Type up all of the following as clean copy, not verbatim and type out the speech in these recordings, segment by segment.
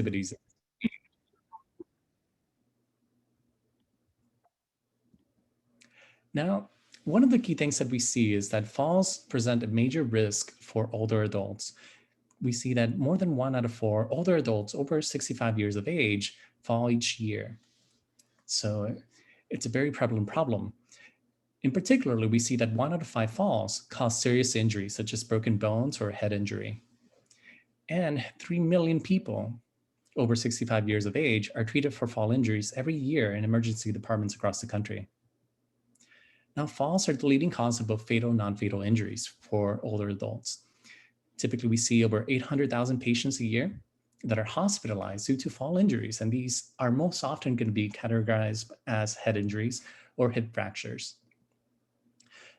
activities. Now, one of the key things that we see is that falls present a major risk for older adults. We see that more than 1 out of 4 older adults over 65 years of age fall each year. So it's a very prevalent problem. In particular, we see that 1 out of 5 falls cause serious injuries such as broken bones or head injury. And 3 million people over 65 years of age are treated for fall injuries every year in emergency departments across the country. Now, falls are the leading cause of both fatal and non-fatal injuries for older adults. Typically, we see over 800,000 patients a year that are hospitalized due to fall injuries, and these are most often going to be categorized as head injuries or hip fractures.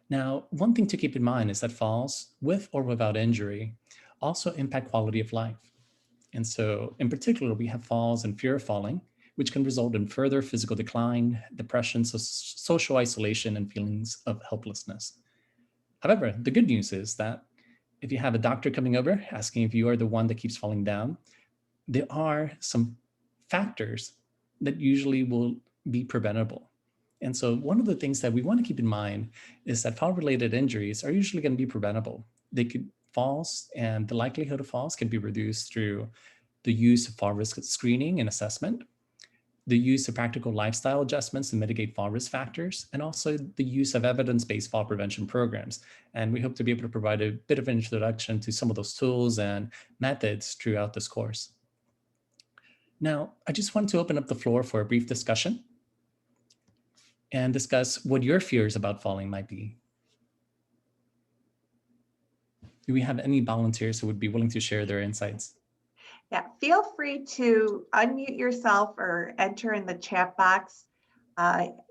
Now, one thing to keep in mind is that falls, with or without injury, also impact quality of life. And so, in particular, we have falls and fear of falling, which can result in further physical decline, depression, social isolation, and feelings of helplessness. However, the good news is that if you have a doctor coming over asking if you are the one that keeps falling down, there are some factors that usually will be preventable. And so one of the things that we want to keep in mind is that fall-related injuries are usually going to be preventable. Falls and the likelihood of falls can be reduced through the use of fall risk screening and assessment, the use of practical lifestyle adjustments to mitigate fall risk factors, and also the use of evidence-based fall prevention programs. And we hope to be able to provide a bit of an introduction to some of those tools and methods throughout this course. Now, I just want to open up the floor for a brief discussion and discuss what your fears about falling might be. Do we have any volunteers who would be willing to share their insights? Yeah, feel free to unmute yourself or enter in the chat box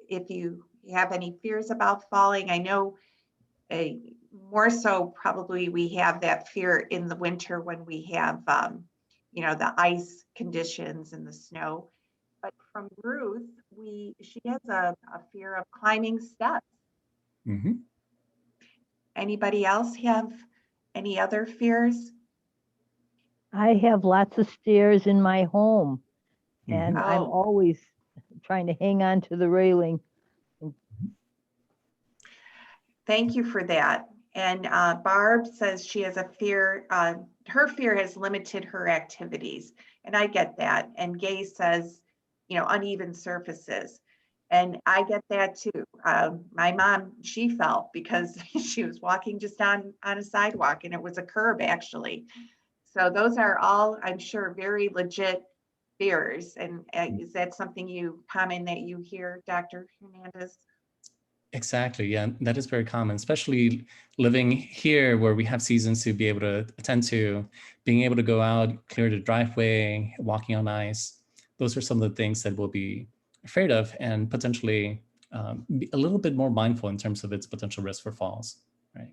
if you have any fears about falling. I know more so probably we have that fear in the winter when we have, the ice conditions and the snow. But from Ruth, she has a fear of climbing steps. Mm-hmm. Anybody else have any other fears? I have lots of stairs in my home, and Mm-hmm. I'm always trying to hang on to the railing. Thank you for that. And Barb says she has a fear, her fear has limited her activities. And I get that. And Gay says, uneven surfaces. And I get that too. My mom, she fell because she was walking just on a sidewalk, and it was a curb actually. So those are all, I'm sure, very legit fears. And is that something common that you hear, Dr. Hernandez? Exactly, yeah, that is very common, especially living here where we have seasons to be able to attend to, being able to go out, clear the driveway, walking on ice. Those are some of the things that we'll be afraid of and potentially be a little bit more mindful in terms of its potential risk for falls, right?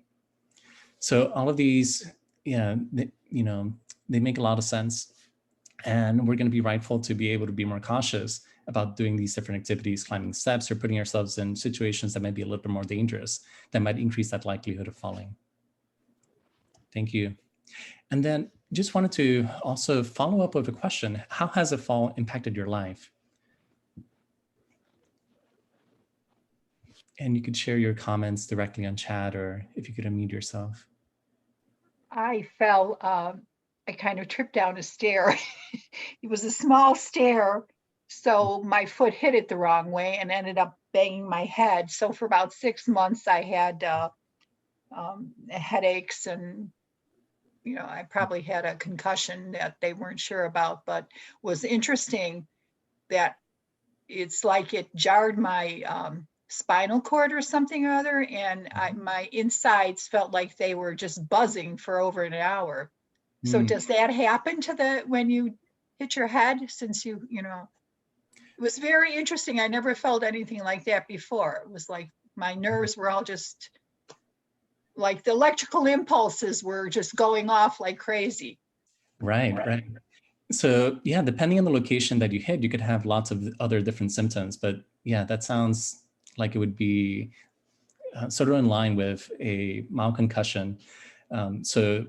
So all of these, they make a lot of sense. And we're going to be rightful to be able to be more cautious about doing these different activities, climbing steps, or putting ourselves in situations that might be a little bit more dangerous, that might increase that likelihood of falling. Thank you. And then just wanted to also follow up with a question. How has a fall impacted your life? And you could share your comments directly on chat, or if you could unmute yourself. I fell, I kind of tripped down a stair. It was a small stair, so my foot hit it the wrong way and ended up banging my head. So for about 6 months, I had headaches, and I probably had a concussion that they weren't sure about, but was interesting that it's like it jarred my spinal cord or something or other, and my insides felt like they were just buzzing for over an hour. So does that happen when you hit your head? Since it was very interesting. I never felt anything like that before. It was like my nerves were all just like the electrical impulses were just going off like crazy. Right. So yeah, depending on the location that you hit, you could have lots of other different symptoms, but yeah, that sounds like it would be sort of in line with a mild concussion. So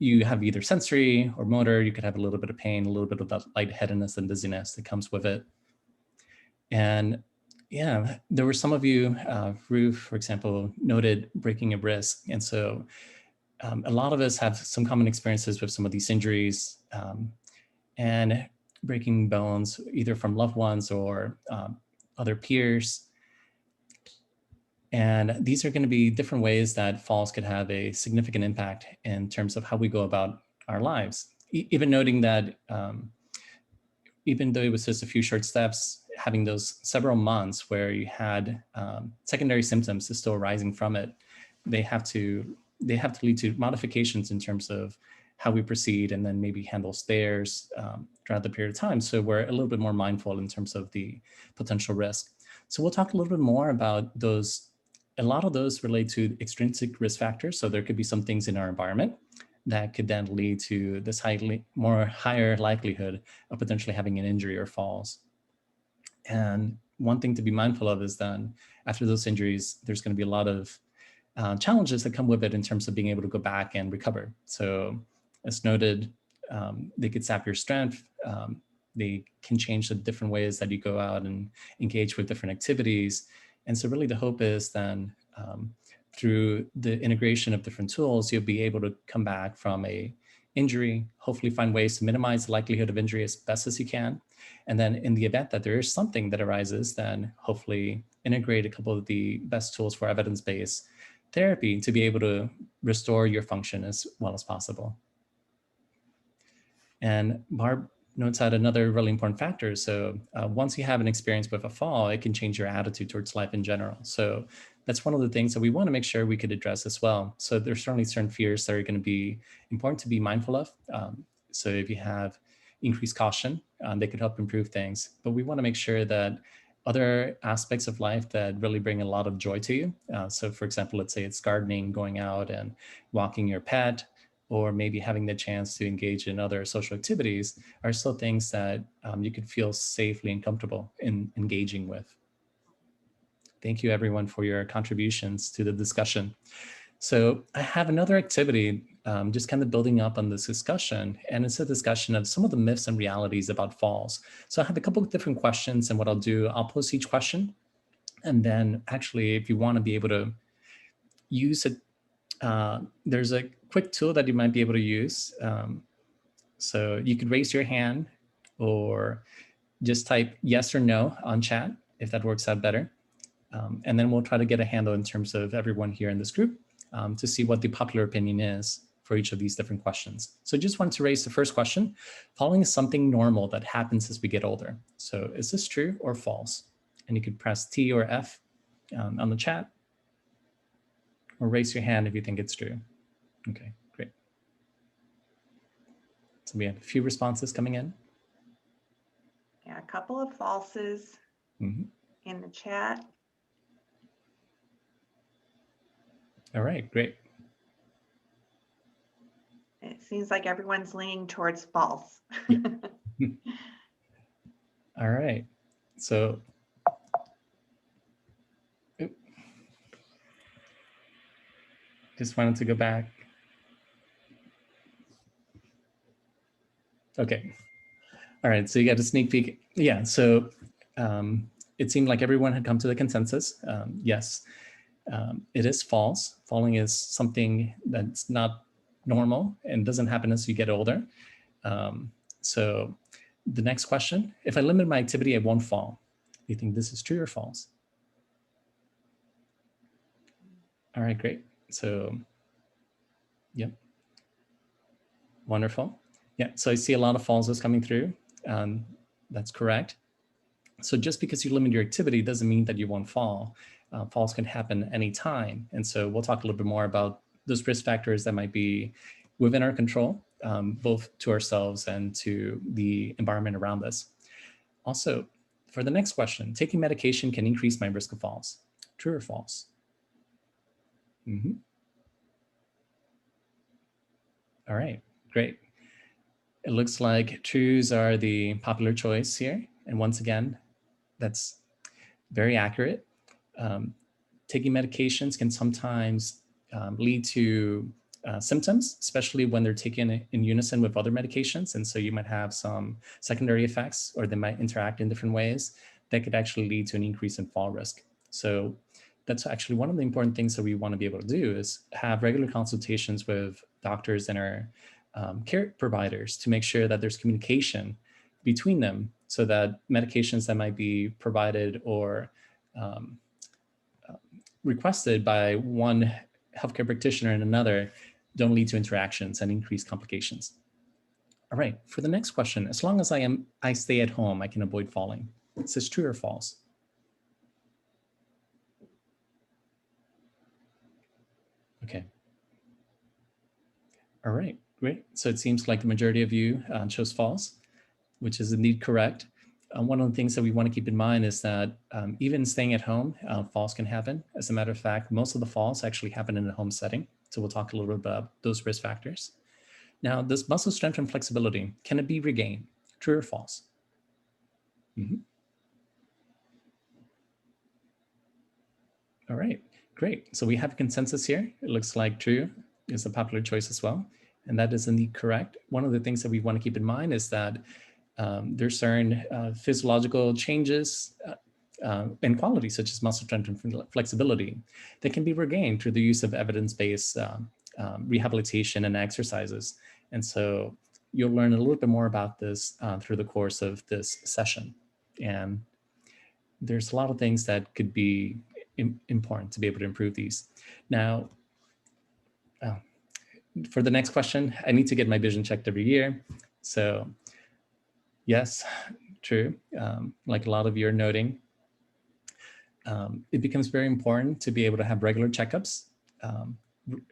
you have either sensory or motor. You could have a little bit of pain, a little bit of that lightheadedness and dizziness that comes with it. And yeah, there were some of you, Ruth, for example, noted breaking a wrist. And so a lot of us have some common experiences with some of these injuries and breaking bones, either from loved ones or other peers. And these are going to be different ways that falls could have a significant impact in terms of how we go about our lives. Even noting that even though it was just a few short steps, having those several months where you had secondary symptoms is still arising from it, they have to lead to modifications in terms of how we proceed and then maybe handle stairs throughout the period of time. So we're a little bit more mindful in terms of the potential risk. So we'll talk a little bit more about those. A lot of those relate to extrinsic risk factors. So there could be some things in our environment that could then lead to this higher likelihood of potentially having an injury or falls. And one thing to be mindful of is then after those injuries, there's going to be a lot of challenges that come with it in terms of being able to go back and recover. So as noted, they could sap your strength. They can change the different ways that you go out and engage with different activities. And so really the hope is then through the integration of different tools, you'll be able to come back from a injury, hopefully find ways to minimize the likelihood of injury as best as you can. And then in the event that there is something that arises, then hopefully integrate a couple of the best tools for evidence-based therapy to be able to restore your function as well as possible. And Barb notes out another really important factor. So once you have an experience with a fall, it can change your attitude towards life in general. So that's one of the things that we want to make sure we could address as well. So there's certainly certain fears that are going to be important to be mindful of. So if you have increased caution, they could help improve things. But we want to make sure that other aspects of life that really bring a lot of joy to you. So for example, let's say it's gardening, going out and walking your pet, or maybe having the chance to engage in other social activities are still things that you could feel safely and comfortable in engaging with. Thank you everyone for your contributions to the discussion. So I have another activity just kind of building up on this discussion, and it's a discussion of some of the myths and realities about falls. So I have a couple of different questions, and what I'll do, I'll post each question. And then actually, if you want to be able to use it, there's a quick tool that you might be able to use. So you could raise your hand or just type yes or no on chat if that works out better. And then we'll try to get a handle in terms of everyone here in this group to see what the popular opinion is for each of these different questions. So just want to raise the first question. Falling is something normal that happens as we get older. So is this true or false? And you could press T or F on the chat, or raise your hand if you think it's true. Okay, great. So we have a few responses coming in. Yeah, a couple of falses in the chat. All right, great. It seems like everyone's leaning towards false. Yeah. All right, so just wanted to go back. Okay. All right, so you got a sneak peek. Yeah, so it seemed like everyone had come to the consensus. Yes, it is false. Falling is something that's not normal and doesn't happen as you get older. So the next question, if I limit my activity, I won't fall. Do you think this is true or false? All right, great. So, yep. Wonderful. Yeah, so I see a lot of falses coming through. That's correct. So just because you limit your activity doesn't mean that you won't fall. Falls can happen anytime. And so we'll talk a little bit more about those risk factors that might be within our control, both to ourselves and to the environment around us. Also, for the next question, taking medication can increase my risk of falls. True or false? All right, great. It looks like trues are the popular choice here. And once again, that's very accurate. Taking medications can sometimes lead to symptoms, especially when they're taken in unison with other medications. And so you might have some secondary effects, or they might interact in different ways that could actually lead to an increase in fall risk. So that's actually one of the important things that we want to be able to do, is have regular consultations with doctors and our care providers to make sure that there's communication between them, so that medications that might be provided or requested by one healthcare practitioner and another don't lead to interactions and increased complications. All right, for the next question, as long as I stay at home, I can avoid falling. Is this true or false? Okay. All right, great. So it seems like the majority of you chose false, which is indeed correct. One of the things that we want to keep in mind is that even staying at home, falls can happen. As a matter of fact, most of the falls actually happen in a home setting. So we'll talk a little bit about those risk factors. Now, this muscle strength and flexibility, can it be regained? True or false? All right, great. So we have a consensus here. It looks like true is a popular choice as well. And that is indeed correct. One of the things that we want to keep in mind is that there's certain physiological changes and qualities, such as muscle strength and flexibility, that can be regained through the use of evidence-based rehabilitation and exercises. And so you'll learn a little bit more about this through the course of this session. And there's a lot of things that could be important to be able to improve these. Now, for the next question, I need to get my vision checked every year. So yes, true. Like a lot of you are noting, it becomes very important to be able to have regular checkups,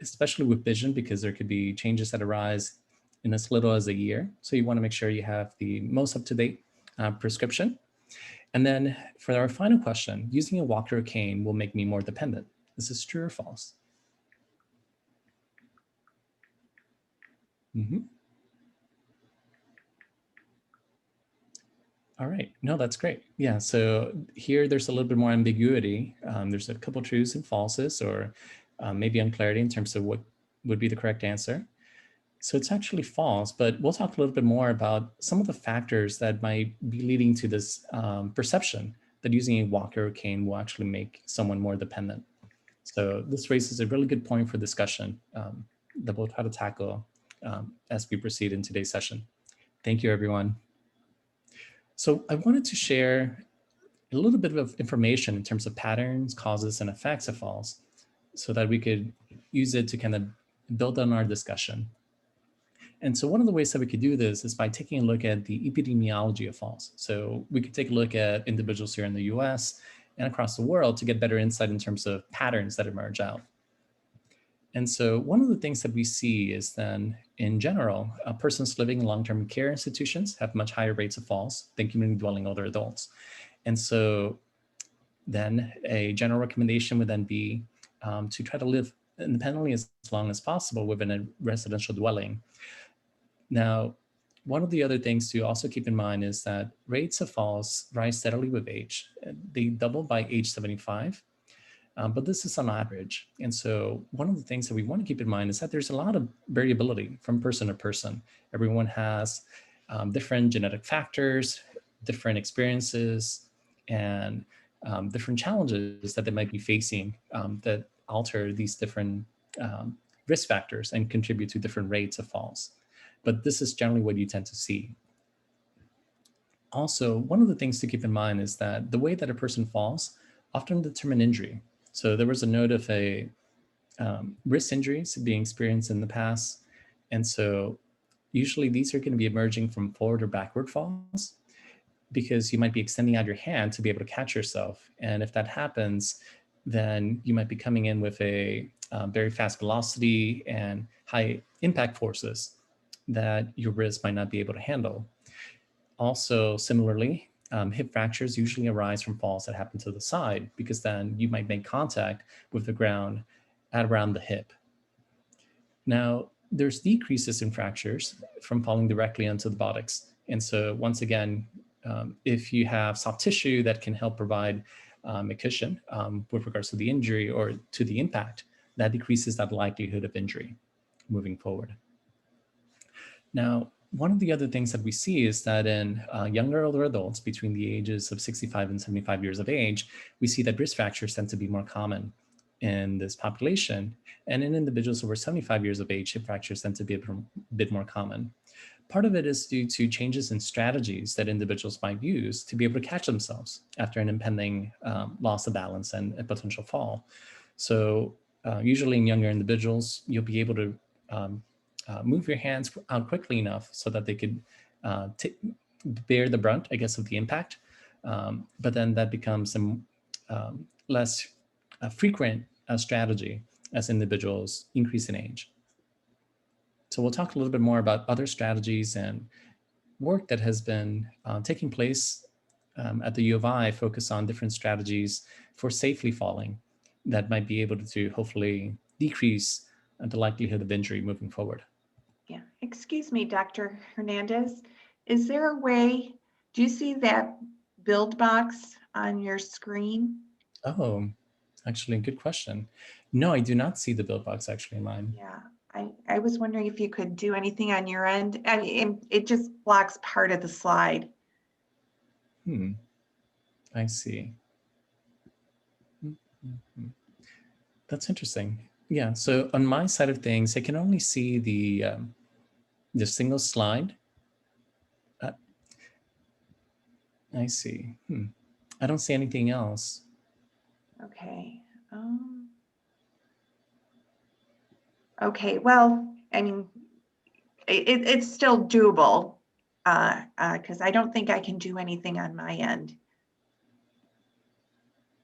especially with vision, because there could be changes that arise in as little as a year. So you want to make sure you have the most up-to-date prescription. And then for our final question, using a walker or cane will make me more dependent. Is this true or false? All right, no, that's great. Yeah, so here there's a little bit more ambiguity. There's a couple truths and falses, or maybe unclarity in terms of what would be the correct answer. So it's actually false, but we'll talk a little bit more about some of the factors that might be leading to this perception that using a walker or cane will actually make someone more dependent. So this raises a really good point for discussion that we'll try to tackle as we proceed in today's session. Thank you, everyone. So I wanted to share a little bit of information in terms of patterns, causes, and effects of falls, so that we could use it to kind of build on our discussion. And so one of the ways that we could do this is by taking a look at the epidemiology of falls. So we could take a look at individuals here in the US and across the world to get better insight in terms of patterns that emerge out. And so one of the things that we see is then, in general, persons living in long-term care institutions have much higher rates of falls than community-dwelling older adults. And so then a general recommendation would then be to try to live independently as long as possible within a residential dwelling. Now, one of the other things to also keep in mind is that rates of falls rise steadily with age. They double by age 75, but this is on average. And so one of the things that we want to keep in mind is that there's a lot of variability from person to person. Everyone has different genetic factors, different experiences, and different challenges that they might be facing that alter these different risk factors and contribute to different rates of falls. But this is generally what you tend to see. Also, one of the things to keep in mind is that the way that a person falls often determine injury. So there was a note of a wrist injuries being experienced in the past. And so usually these are going to be emerging from forward or backward falls, because you might be extending out your hand to be able to catch yourself. And if that happens, then you might be coming in with a very fast velocity and high impact forces that your wrist might not be able to handle. Also, similarly, hip fractures usually arise from falls that happen to the side, because then you might make contact with the ground at around the hip. Now, there's decreases in fractures from falling directly onto the buttocks. And so once again, if you have soft tissue that can help provide a cushion with regards to the injury or to the impact, that decreases that likelihood of injury. moving forward. Now, one of the other things that we see is that in younger older adults between the ages of 65 and 75 years of age, we see that risk factors tend to be more common in this population. And in individuals over 75 years of age, hip fractures tend to be a bit more common. Part of it is due to changes in strategies that individuals might use to be able to catch themselves after an impending loss of balance and a potential fall. So usually in younger individuals, you'll be able to move your hands out quickly enough so that they could bear the brunt, I guess, of the impact. But then that becomes a less frequent strategy as individuals increase in age. So we'll talk a little bit more about other strategies and work that has been taking place at the U of I, focus on different strategies for safely falling that might be able to hopefully decrease the likelihood of injury moving forward. Yeah, excuse me, Dr. Hernandez. Is there a way, do you see that build box on your screen? Oh, actually, good question. No, I do not see the build box actually in mine. Yeah, I was wondering if you could do anything on your end. I mean, it just blocks part of the slide. I see. That's interesting. Yeah, so on my side of things, I can only see the single slide. I see. I don't see anything else. Okay. Okay, well, I mean, it's still doable because I don't think I can do anything on my end.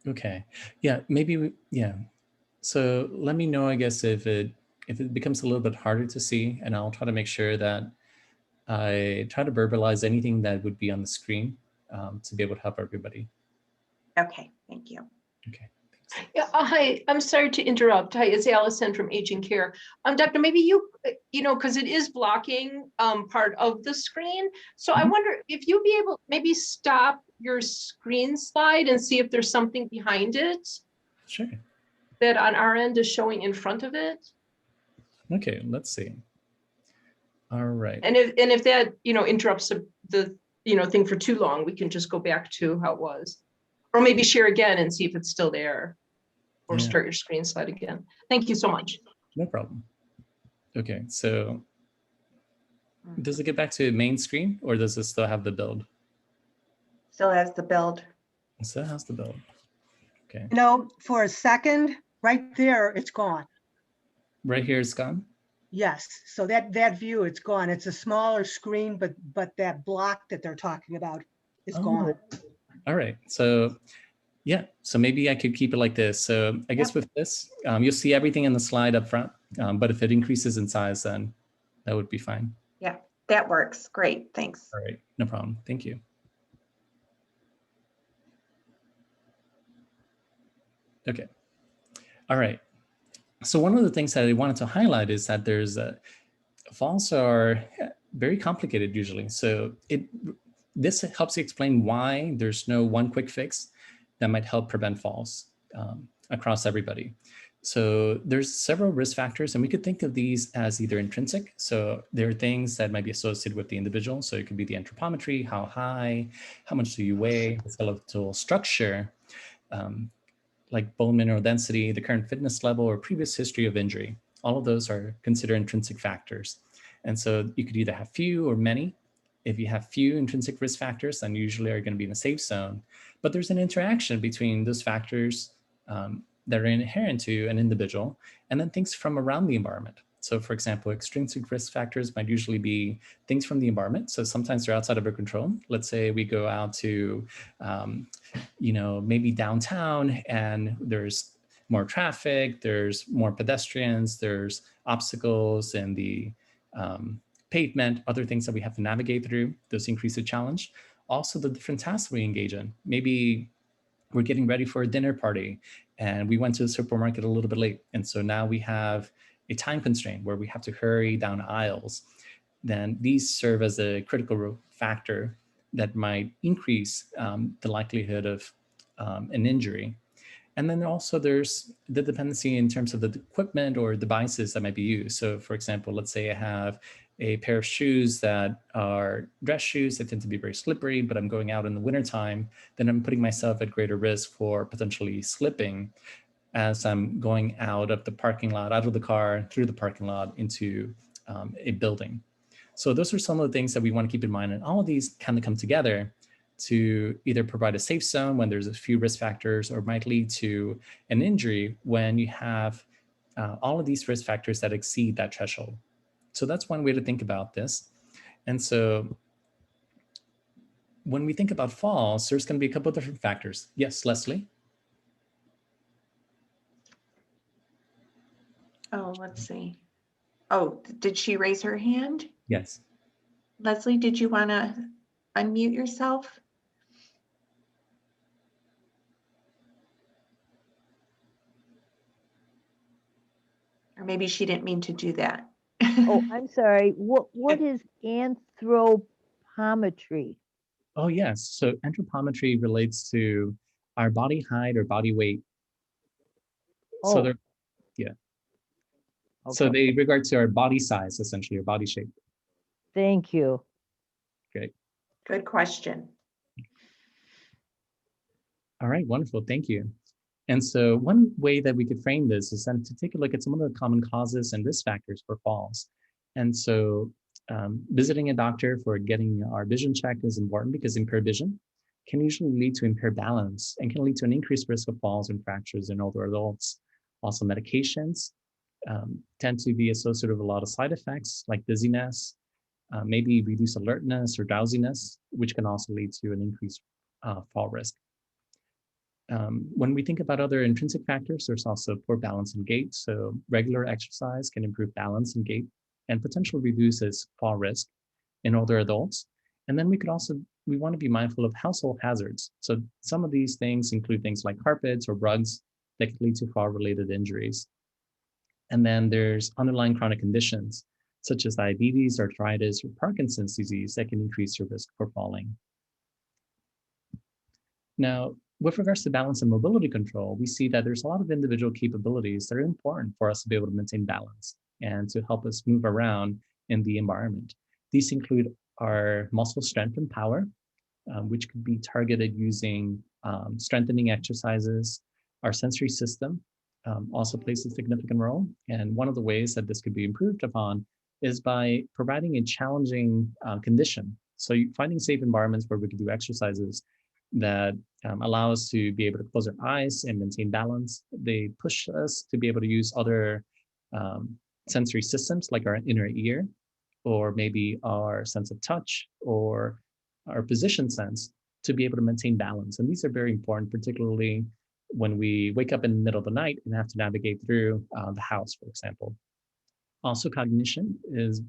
Okay. Yeah, maybe, yeah. So let me know, I guess, if it becomes a little bit harder to see, and I'll try to make sure that I try to verbalize anything that would be on the screen to be able to help everybody. Okay, thank you. Okay. Yeah, hi, I'm sorry to interrupt. Hi, it's Allison from Aging Care. Doctor, maybe you know, because it is blocking part of the screen. So I wonder if you'd be able, maybe stop your screen slide and see if there's something behind it. Sure. That on our end is showing in front of it. Okay, let's see. All right. And if that, you know, interrupts the thing for too long, we can just go back to how it was. Or maybe share again and see if it's still there, or start your screen slide again. Thank you so much. No problem. Okay, so does it get back to main screen or does it still have the build? Still has the build. It still has the build. Okay. No, for a second, right there, it's gone. Right here it's gone? Yes, so that view, it's gone. It's a smaller screen, but that block that they're talking about is gone. All right, so yeah, so maybe I could keep it like this. So I guess with this, you'll see everything in the slide up front, but if it increases in size, then that would be fine. Yeah, that works. Great, thanks. All right, no problem. Thank you. Okay, all right. So one of the things that I wanted to highlight is that there's falls are very complicated usually. So this helps you explain why there's no one quick fix that might help prevent falls across everybody. So there's several risk factors, and we could think of these as either intrinsic. So there are things that might be associated with the individual. So it could be the anthropometry, how high, how much do you weigh, the skeletal structure, like bone mineral density, the current fitness level, or previous history of injury. All of those are considered intrinsic factors. And so you could either have few or many. If you have few intrinsic risk factors, then usually are going to be in a safe zone. But there's an interaction between those factors that are inherent to an individual and then things from around the environment. So for example, extrinsic risk factors might usually be things from the environment. So sometimes they're outside of our control. Let's say we go out to, maybe downtown and there's more traffic, there's more pedestrians, there's obstacles in the pavement, other things that we have to navigate through. Those increase the challenge. Also the different tasks we engage in. Maybe we're getting ready for a dinner party and we went to the supermarket a little bit late. And so now we have a time constraint where we have to hurry down aisles. Then these serve as a critical factor that might increase the likelihood of an injury. And then also there's the dependency in terms of the equipment or devices that might be used. So for example, let's say I have a pair of shoes that are dress shoes that tend to be very slippery, but I'm going out in the wintertime, then I'm putting myself at greater risk for potentially slipping as I'm going out of the parking lot, out of the car, through the parking lot into a building. So those are some of the things that we want to keep in mind. And all of these kind of come together to either provide a safe zone when there's a few risk factors, or might lead to an injury when you have all of these risk factors that exceed that threshold. So that's one way to think about this. And so when we think about falls, there's going to be a couple of different factors. Yes, Leslie? Oh, let's see. Oh, did she raise her hand? Yes. Leslie, did you want to unmute yourself? Or maybe she didn't mean to do that. Oh, I'm sorry. What is anthropometry? Oh, yes. So anthropometry relates to our body height or body weight. So Oh, they're, yeah. So okay. they regard to our body size, essentially, our body shape. Thank you. Great. Good question. All right, wonderful. Thank you. And so one way that we could frame this is then to take a look at some of the common causes and risk factors for falls. And so visiting a doctor for getting our vision checked is important because impaired vision can usually lead to impaired balance and can lead to an increased risk of falls and fractures in older adults. Also, medications tend to be associated with a lot of side effects like dizziness, maybe reduced alertness or drowsiness, which can also lead to an increased fall risk. When we think about other intrinsic factors, there's also poor balance and gait. So regular exercise can improve balance and gait and potentially reduces fall risk in older adults. And then we want to be mindful of household hazards. So some of these things include things like carpets or rugs that could lead to fall-related injuries. And then there's underlying chronic conditions, such as diabetes, arthritis, or Parkinson's disease that can increase your risk for falling. Now, with regards to balance and mobility control, we see that there's a lot of individual capabilities that are important for us to be able to maintain balance and to help us move around in the environment. These include our muscle strength and power, which could be targeted using strengthening exercises. Our sensory system also plays a significant role. And one of the ways that this could be improved upon is by providing a challenging condition. So finding safe environments where we can do exercises that allow us to be able to close our eyes and maintain balance. They push us to be able to use other sensory systems like our inner ear, or maybe our sense of touch, or our position sense to be able to maintain balance. And these are very important, particularly when we wake up in the middle of the night and have to navigate through the house, for example. Also, cognition is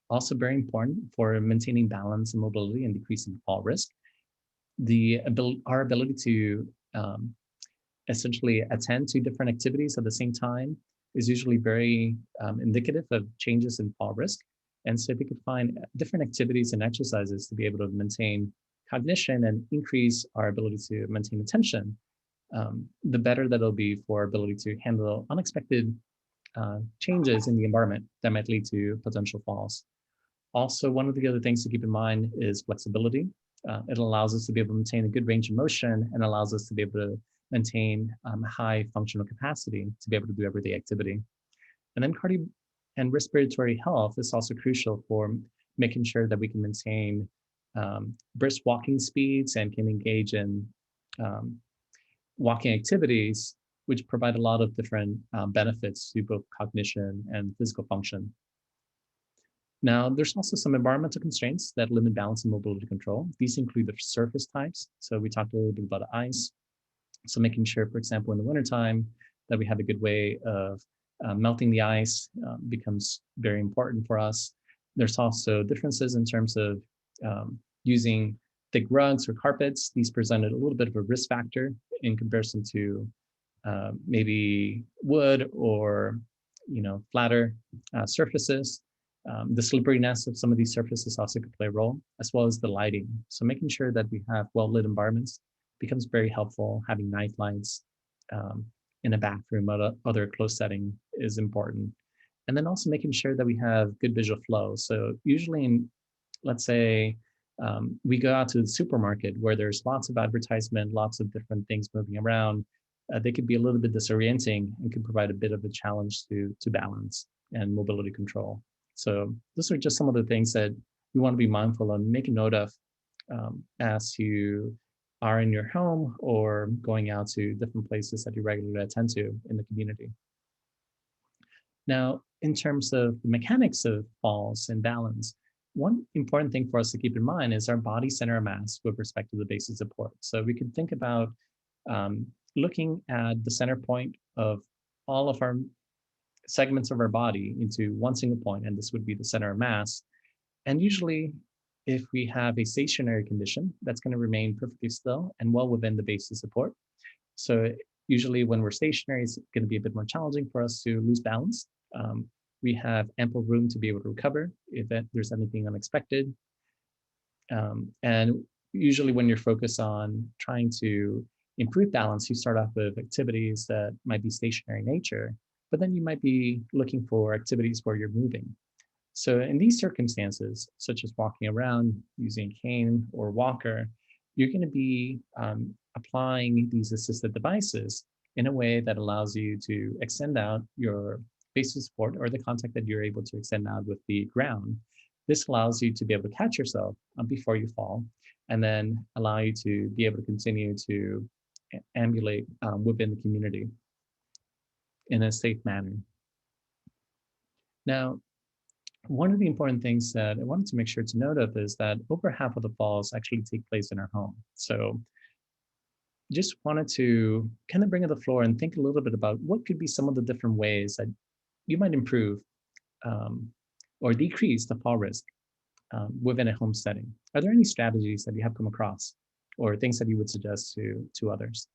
also very important for maintaining balance and mobility and decreasing fall risk. Our ability to essentially attend to different activities at the same time is usually very indicative of changes in fall risk. And so if we could find different activities and exercises to be able to maintain cognition and increase our ability to maintain attention, the better that it'll be for our ability to handle unexpected changes in the environment that might lead to potential falls. Also, one of the other things to keep in mind is flexibility. It allows us to be able to maintain a good range of motion and allows us to be able to maintain high functional capacity to be able to do everyday activity. And then cardio and respiratory health is also crucial for making sure that we can maintain brisk walking speeds and can engage in walking activities, which provide a lot of different benefits to both cognition and physical function. Now, there's also some environmental constraints that limit balance and mobility control. These include the surface types. So we talked a little bit about ice. So making sure, for example, in the wintertime, that we have a good way of melting the ice becomes very important for us. There's also differences in terms of using thick rugs or carpets. These presented a little bit of a risk factor in comparison to maybe wood or flatter surfaces. The slipperiness of some of these surfaces also could play a role, as well as the lighting. So making sure that we have well-lit environments becomes very helpful. Having night lights in a bathroom or other closed setting is important. And then also making sure that we have good visual flow. So usually, let's say we go out to the supermarket where there's lots of advertisement, lots of different things moving around. They could be a little bit disorienting and could provide a bit of a challenge to balance and mobility control. So those are just some of the things that you want to be mindful of, make a note of as you are in your home or going out to different places that you regularly attend to in the community. Now, in terms of the mechanics of falls and balance, one important thing for us to keep in mind is our body center of mass with respect to the base of support. So we can think about looking at the center point of all of our segments of our body into one single point, and this would be the center of mass. And usually, if we have a stationary condition, that's going to remain perfectly still and well within the base of support. So usually when we're stationary, it's going to be a bit more challenging for us to lose balance. We have ample room to be able to recover if there's anything unexpected. And usually when you're focused on trying to improve balance, you start off with activities that might be stationary in nature, but then you might be looking for activities where you're moving. So in these circumstances, such as walking around, using a cane or walker, you're going to be applying these assisted devices in a way that allows you to extend out your base of support or the contact that you're able to extend out with the ground. This allows you to be able to catch yourself before you fall, and then allow you to be able to continue to ambulate within the community in a safe manner. Now, one of the important things that I wanted to make sure to note of is that over half of the falls actually take place in our home. So just wanted to kind of bring it to the floor and think a little bit about what could be some of the different ways that you might improve or decrease the fall risk within a home setting. Are there any strategies that you have come across or things that you would suggest to others?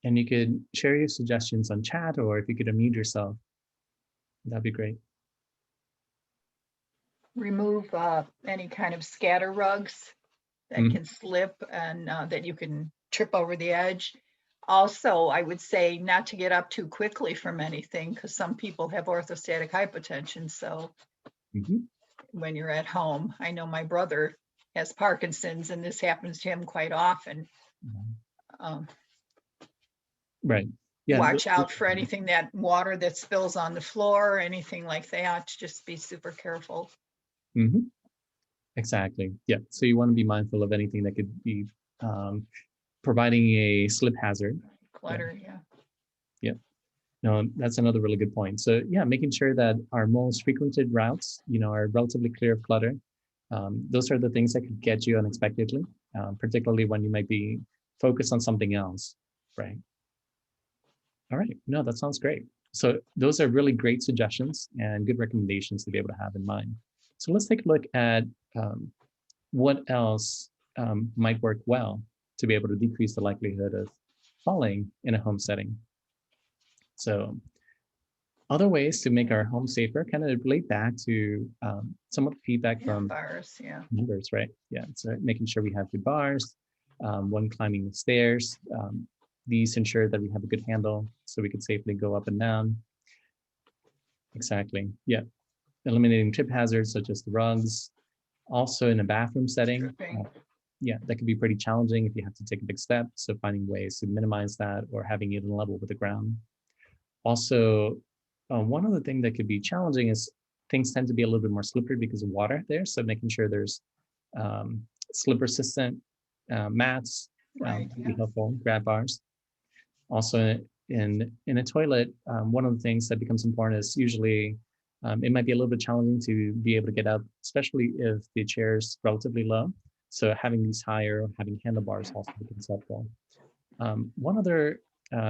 And you could share your suggestions on chat, or if you could unmute yourself, that'd be great. Remove any kind of scatter rugs that can slip and that you can trip over the edge. Also, I would say not to get up too quickly from anything, because some people have orthostatic hypotension. So when you're at home, I know my brother has Parkinson's and this happens to him quite often. Right. Yeah. Watch out for anything, that water that spills on the floor or anything like that. Just be super careful. Exactly. Yeah. So you want to be mindful of anything that could be providing a slip hazard. Clutter, yeah. No, that's another really good point. So yeah, making sure that our most frequented routes, are relatively clear of clutter. Those are the things that could get you unexpectedly, particularly when you might be focused on something else, right? All right. No, that sounds great. So those are really great suggestions and good recommendations to be able to have in mind. So let's take a look at what else might work well to be able to decrease the likelihood of falling in a home setting. So other ways to make our home safer kind of relate back to some of the feedback from bars, members, right? Yeah, so making sure we have good bars when climbing the stairs. These ensure that we have a good handle so we can safely go up and down. Exactly, yeah. Eliminating trip hazards such as the rugs. Also in a bathroom setting, yeah, that can be pretty challenging if you have to take a big step. So finding ways to minimize that or having it in level with the ground. Also, one other thing that could be challenging is things tend to be a little bit more slippery because of water there. So making sure there's slip resistant mats would be helpful, grab bars. Also in a toilet, one of the things that becomes important is usually it might be a little bit challenging to be able to get up, especially if the chair is relatively low. So having these higher, having handlebars also becomes helpful. One other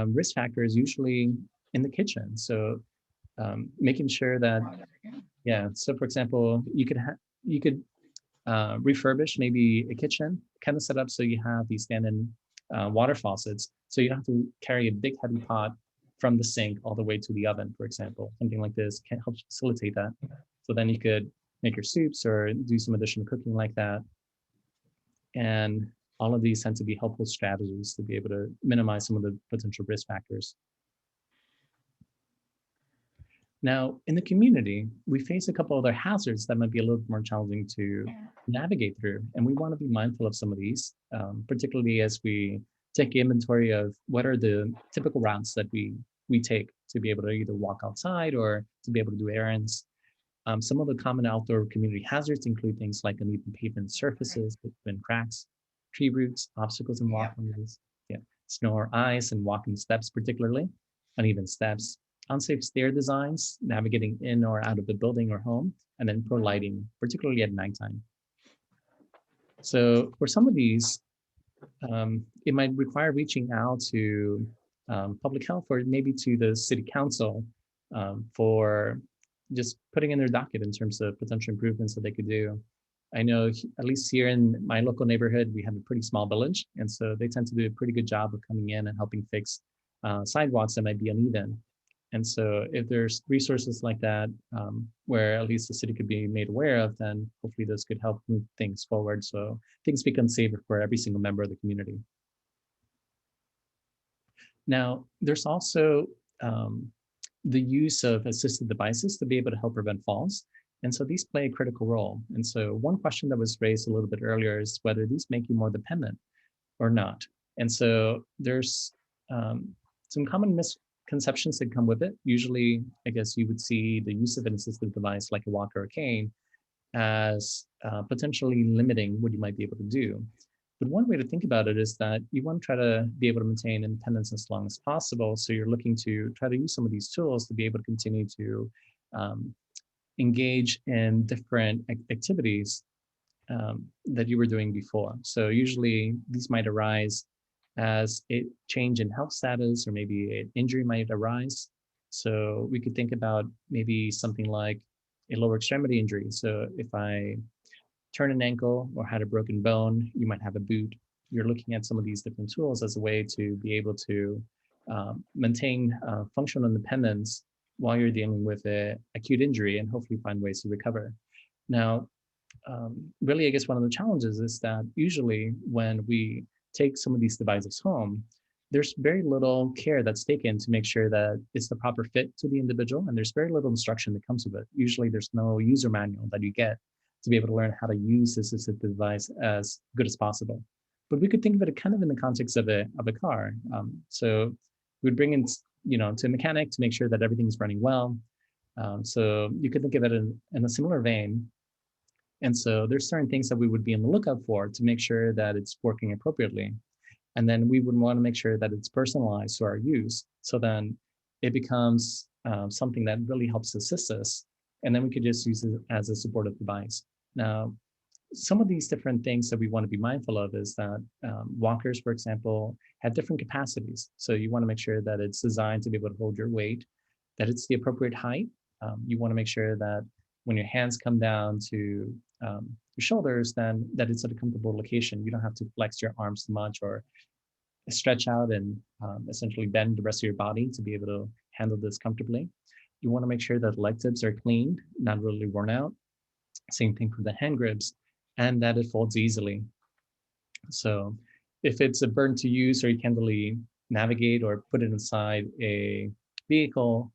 risk factor is usually in the kitchen. So making sure that, yeah. So for example, you could refurbish maybe a kitchen, kind of set up so you have these stand-in water faucets. So you don't have to carry a big heavy pot from the sink all the way to the oven, for example. Something like this can help facilitate that. So then you could make your soups or do some additional cooking like that And all of these tend to be helpful strategies to be able to minimize some of the potential risk factors. Now, in the community, we face a couple other hazards that might be a little more challenging to navigate through. And we want to be mindful of some of these, particularly as we take inventory of what are the typical routes that we take to be able to either walk outside or to be able to do errands. Some of the common outdoor community hazards include things like uneven pavement surfaces, between cracks, tree roots, obstacles and Yep. walkways, yeah, snow or ice and walking steps, particularly uneven steps, unsafe stair designs, navigating in or out of the building or home, and then poor lighting, particularly at nighttime. So for some of these, it might require reaching out to public health or maybe to the city council for just putting in their docket in terms of potential improvements that they could do. I know at least here in my local neighborhood, we have a pretty small village. And so they tend to do a pretty good job of coming in and helping fix sidewalks that might be uneven. And so if there's resources like that, where at least the city could be made aware of, then hopefully those could help move things forward so things become safer for every single member of the community. Now, there's also the use of assistive devices to be able to help prevent falls. And so these play a critical role. And so one question that was raised a little bit earlier is whether these make you more dependent or not. And so there's some common misconceptions that come with it. Usually, I guess you would see the use of an assistive device like a walker or cane as potentially limiting what you might be able to do. But one way to think about it is that you want to try to be able to maintain independence as long as possible. So you're looking to try to use some of these tools to be able to continue to engage in different activities that you were doing before. So usually these might arise as a change in health status, or maybe an injury might arise. So we could think about maybe something like a lower extremity injury. So if I turn an ankle or had a broken bone, you might have a boot. You're looking at some of these different tools as a way to be able to maintain functional independence while you're dealing with an acute injury and hopefully find ways to recover. Now, really, I guess one of the challenges is that usually when we take some of these devices home, there's very little care that's taken to make sure that it's the proper fit to the individual, and there's very little instruction that comes with it. Usually there's no user manual that you get to be able to learn how to use this assistive device as good as possible. But we could think of it kind of in the context of a car. So we'd bring in, to a mechanic to make sure that everything's running well. So you could think of it in a similar vein. And so there's certain things that we would be on the lookout for to make sure that it's working appropriately. And then we would want to make sure that it's personalized to our use. So then it becomes something that really helps assist us. And then we could just use it as a supportive device. Now, some of these different things that we want to be mindful of is that walkers, for example, have different capacities. So you want to make sure that it's designed to be able to hold your weight, that it's the appropriate height. You want to make sure that when your hands come down to your shoulders, then that it's at a comfortable location. You don't have to flex your arms too much or stretch out and essentially bend the rest of your body to be able to handle this comfortably. You want to make sure that leg tips are cleaned, not really worn out. Same thing for the hand grips, and that it folds easily. So if it's a burden to use or you can't really navigate or put it inside a vehicle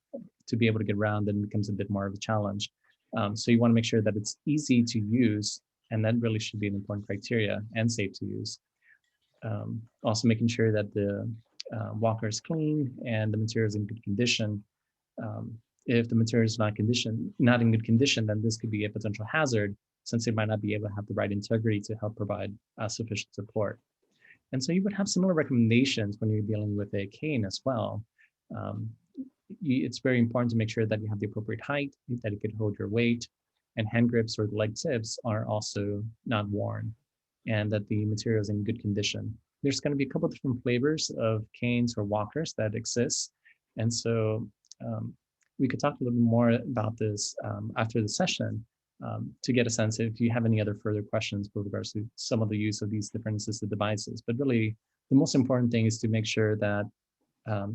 to be able to get around, then it becomes a bit more of a challenge. So you want to make sure that it's easy to use, and that really should be an important criteria, and safe to use. Also making sure that the walker is clean and the material is in good condition. If the material is not in good condition, then this could be a potential hazard, since it might not be able to have the right integrity to help provide sufficient support. And so you would have similar recommendations when you're dealing with a cane as well. It's very important to make sure that you have the appropriate height, that it could hold your weight, and hand grips or leg tips are also not worn, and that the material is in good condition. There's going to be a couple of different flavors of canes or walkers that exist. And so we could talk a little more about this after the session to get a sense if you have any other further questions with regards to some of the use of these different assistive devices. But really, the most important thing is to make sure that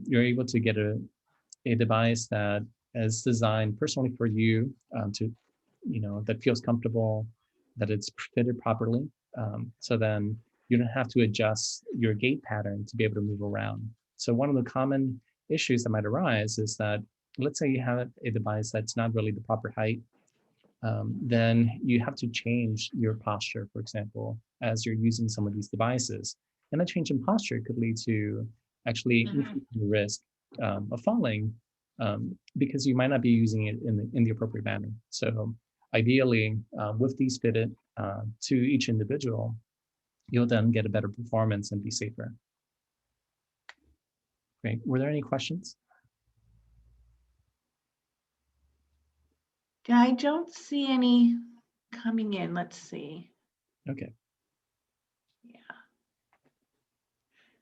you're able to get a device that is designed personally for you that feels comfortable, that it's fitted properly, So then you don't have to adjust your gait pattern to be able to move around. So one of the common issues that might arise is that, let's say you have a device that's not really the proper height, then you have to change your posture, for example, as you're using some of these devices. And a change in posture could lead to actually increasing the risk of falling because you might not be using it in the appropriate manner. So ideally, with these fitted to each individual, you'll then get a better performance and be safer. Great. Were there any questions? I don't see any coming in. Let's see. Okay. Yeah.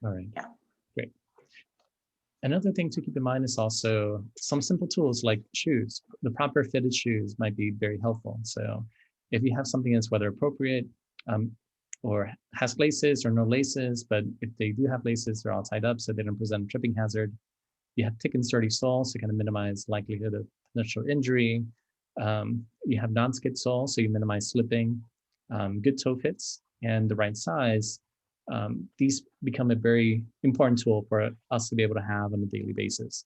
All right. Yeah. Great. Another thing to keep in mind is also some simple tools like shoes. The proper fitted shoes might be very helpful. So if you have something that's weather appropriate or has laces or no laces, but if they do have laces, they're all tied up so they don't present a tripping hazard. You have thick and sturdy soles to kind of minimize likelihood of potential injury. You have non-skid soles, so you minimize slipping. Good toe fits and the right size. These become a very important tool for us to be able to have on a daily basis.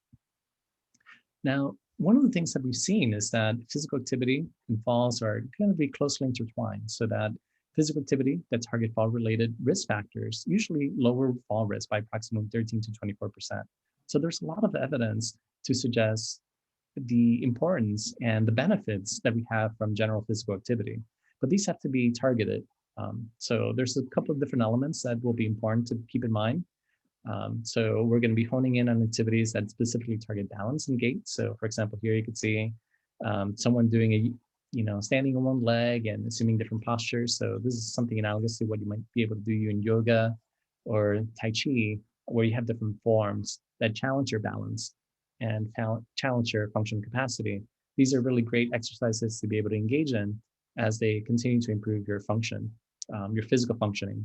Now, one of the things that we've seen is that physical activity and falls are going to be closely intertwined, so that physical activity that target fall-related risk factors usually lower fall risk by approximately 13 to 24%. So there's a lot of evidence to suggest the importance and the benefits that we have from general physical activity, but these have to be targeted. So there's a couple of different elements that will be important to keep in mind. So we're going to be honing in on activities that specifically target balance and gait. So for example, here you could see someone doing standing on one leg and assuming different postures. So this is something analogous to what you might be able to do in yoga or Tai Chi, where you have different forms that challenge your balance and challenge your functional capacity. These are really great exercises to be able to engage in as they continue to improve your function, your physical functioning.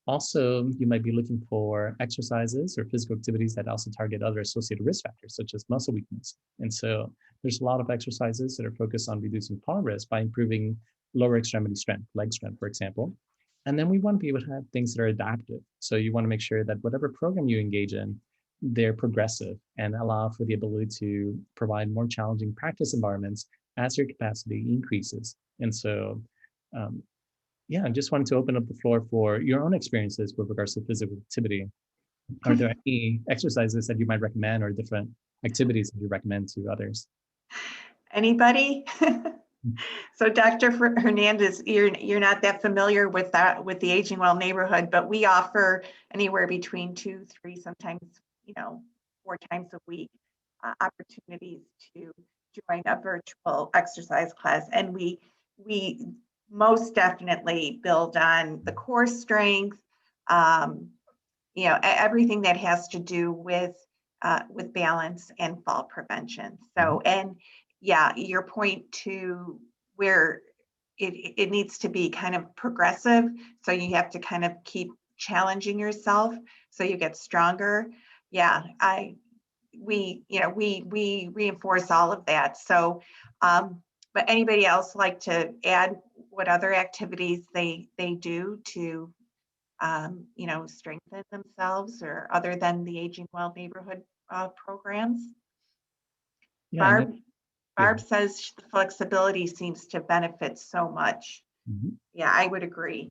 Also, you might be looking for exercises or physical activities that also target other associated risk factors, such as muscle weakness. And so there's a lot of exercises that are focused on reducing fall risk by improving lower extremity strength, leg strength, for example. And then we want to be able to have things that are adaptive. So you want to make sure that whatever program you engage in, they're progressive and allow for the ability to provide more challenging practice environments as your capacity increases. And so, I just wanted to open up the floor for your own experiences with regards to physical activity. Are there any exercises that you might recommend or different activities that you recommend to others? Anybody? So Dr. Hernandez, you're not that familiar with the Aging Well neighborhood, but we offer anywhere between 2, 3, sometimes 4 times a week opportunities to join a virtual exercise class, and we most definitely build on the core strength, everything that has to do with balance and fall prevention. So, and yeah, your point to where it needs to be kind of progressive. So you have to kind of keep challenging yourself so you get stronger. Yeah, we reinforce all of that. So, but anybody else like to add what other activities they do to strengthen themselves, or other than the Aging Well neighborhood programs? Yeah, Barb says the flexibility seems to benefit so much. Yeah, I would agree.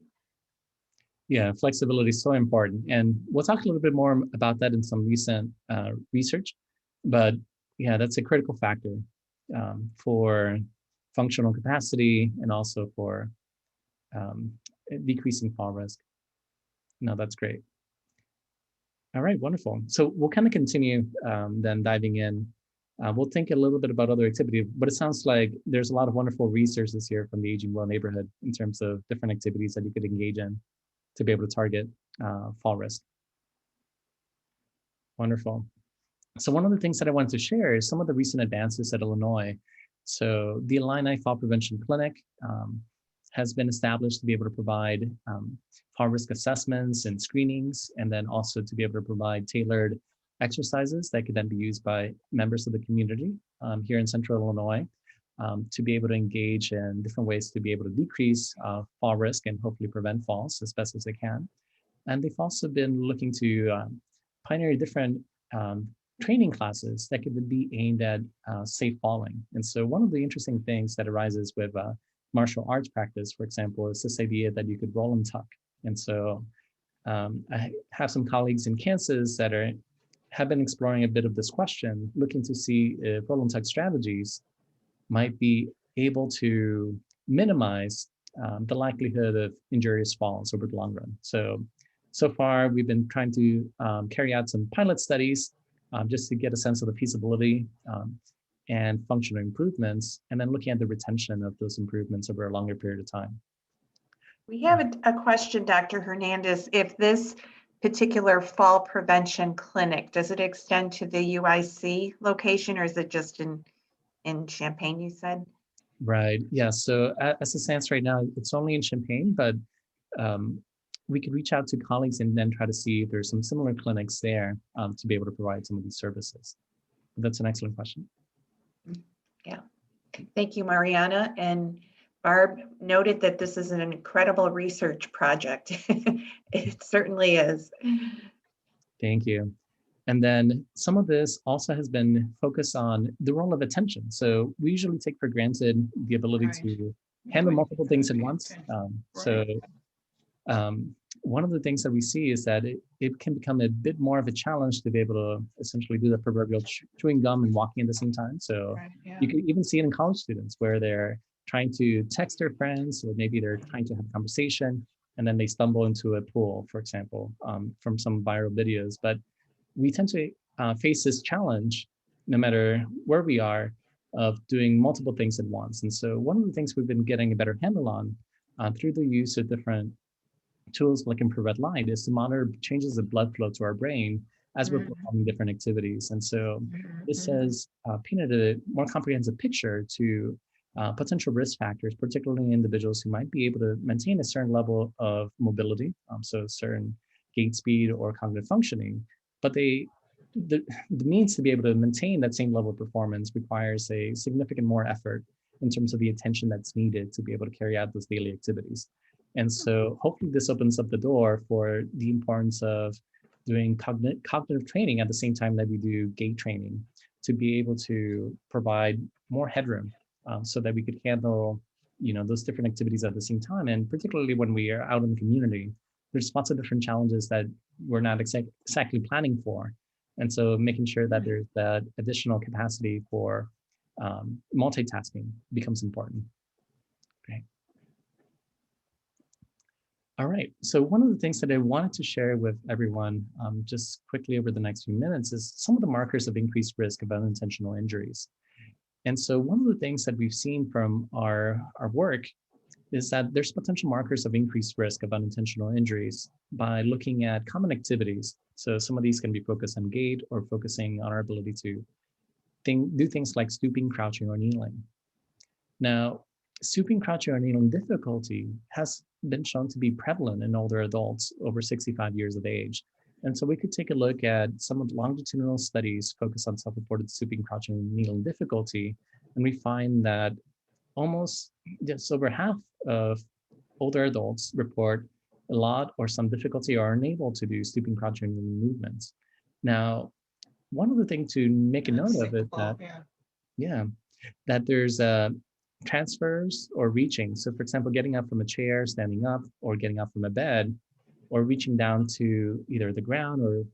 Yeah, flexibility is so important. And we'll talk a little bit more about that in some recent research. But yeah, that's a critical factor for functional capacity and also for decreasing fall risk. No, that's great. All right, wonderful. So we'll kind of continue then diving in. We'll think a little bit about other activity, but it sounds like there's a lot of wonderful resources here from the Aging Well neighborhood in terms of different activities that you could engage in to be able to target fall risk. Wonderful. So one of the things that I wanted to share is some of the recent advances at Illinois. So the Illini Fall Prevention Clinic has been established to be able to provide fall risk assessments and screenings, and then also to be able to provide tailored exercises that could then be used by members of the community here in Central Illinois. to be able to engage in different ways to be able to decrease fall risk and hopefully prevent falls as best as they can. And they've also been looking to pioneer different training classes that could be aimed at safe falling. And so one of the interesting things that arises with martial arts practice, for example, is this idea that you could roll and tuck. And so I have some colleagues in Kansas that have been exploring a bit of this question, looking to see if roll and tuck strategies might be able to minimize the likelihood of injurious falls over the long run. So far, we've been trying to carry out some pilot studies just to get a sense of the feasibility and functional improvements, and then looking at the retention of those improvements over a longer period of time. We have a question, Dr. Hernandez. If this particular fall prevention clinic, does it extend to the UIC location, or is it just in Champaign, you said? Right, yeah, so as it stands right now, it's only in Champaign, but we could reach out to colleagues and then try to see if there's some similar clinics there to be able to provide some of these services. That's an excellent question. Yeah, thank you, Mariana. And Barb noted that this is an incredible research project. It certainly is. Thank you. And then some of this also has been focused on the role of attention. So we usually take for granted the ability to handle multiple things at once. One of the things that we see is that it can become a bit more of a challenge to be able to essentially do the proverbial chewing gum and walking at the same time. So you can even see it in college students where they're trying to text their friends, or maybe they're trying to have a conversation, and then they stumble into a pool, for example, from some viral videos. But we tend to face this challenge, no matter where we are, of doing multiple things at once. And so one of the things we've been getting a better handle on through the use of different tools like infrared light is to monitor changes of blood flow to our brain as we're performing different activities. And so this has painted a more comprehensive picture to potential risk factors, particularly in individuals who might be able to maintain a certain level of mobility, so certain gait speed or cognitive functioning, but the means to be able to maintain that same level of performance requires a significant more effort in terms of the attention that's needed to be able to carry out those daily activities. And so hopefully this opens up the door for the importance of doing cognitive training at the same time that we do gait training, to be able to provide more headroom so that we could handle, those different activities at the same time. And particularly when we are out in the community, there's lots of different challenges that we're not exactly planning for. And so making sure that there's that additional capacity for multitasking becomes important. Okay. All right, so one of the things that I wanted to share with everyone just quickly over the next few minutes is some of the markers of increased risk of unintentional injuries. And so one of the things that we've seen from our work is that there's potential markers of increased risk of unintentional injuries by looking at common activities. So some of these can be focused on gait or focusing on our ability to do things like stooping, crouching, or kneeling. Now, stooping, crouching, or kneeling difficulty has been shown to be prevalent in older adults over 65 years of age. And so we could take a look at some of the longitudinal studies focused on self-reported stooping, crouching, and kneeling difficulty. And we find that almost just over half of older adults report a lot or some difficulty or are unable to do stooping, crouching, and kneeling movements. Now, one of the things to make a note of is that, that there's transfers or reaching. So for example, getting up from a chair, standing up, or getting up from a bed, or reaching down to either the ground or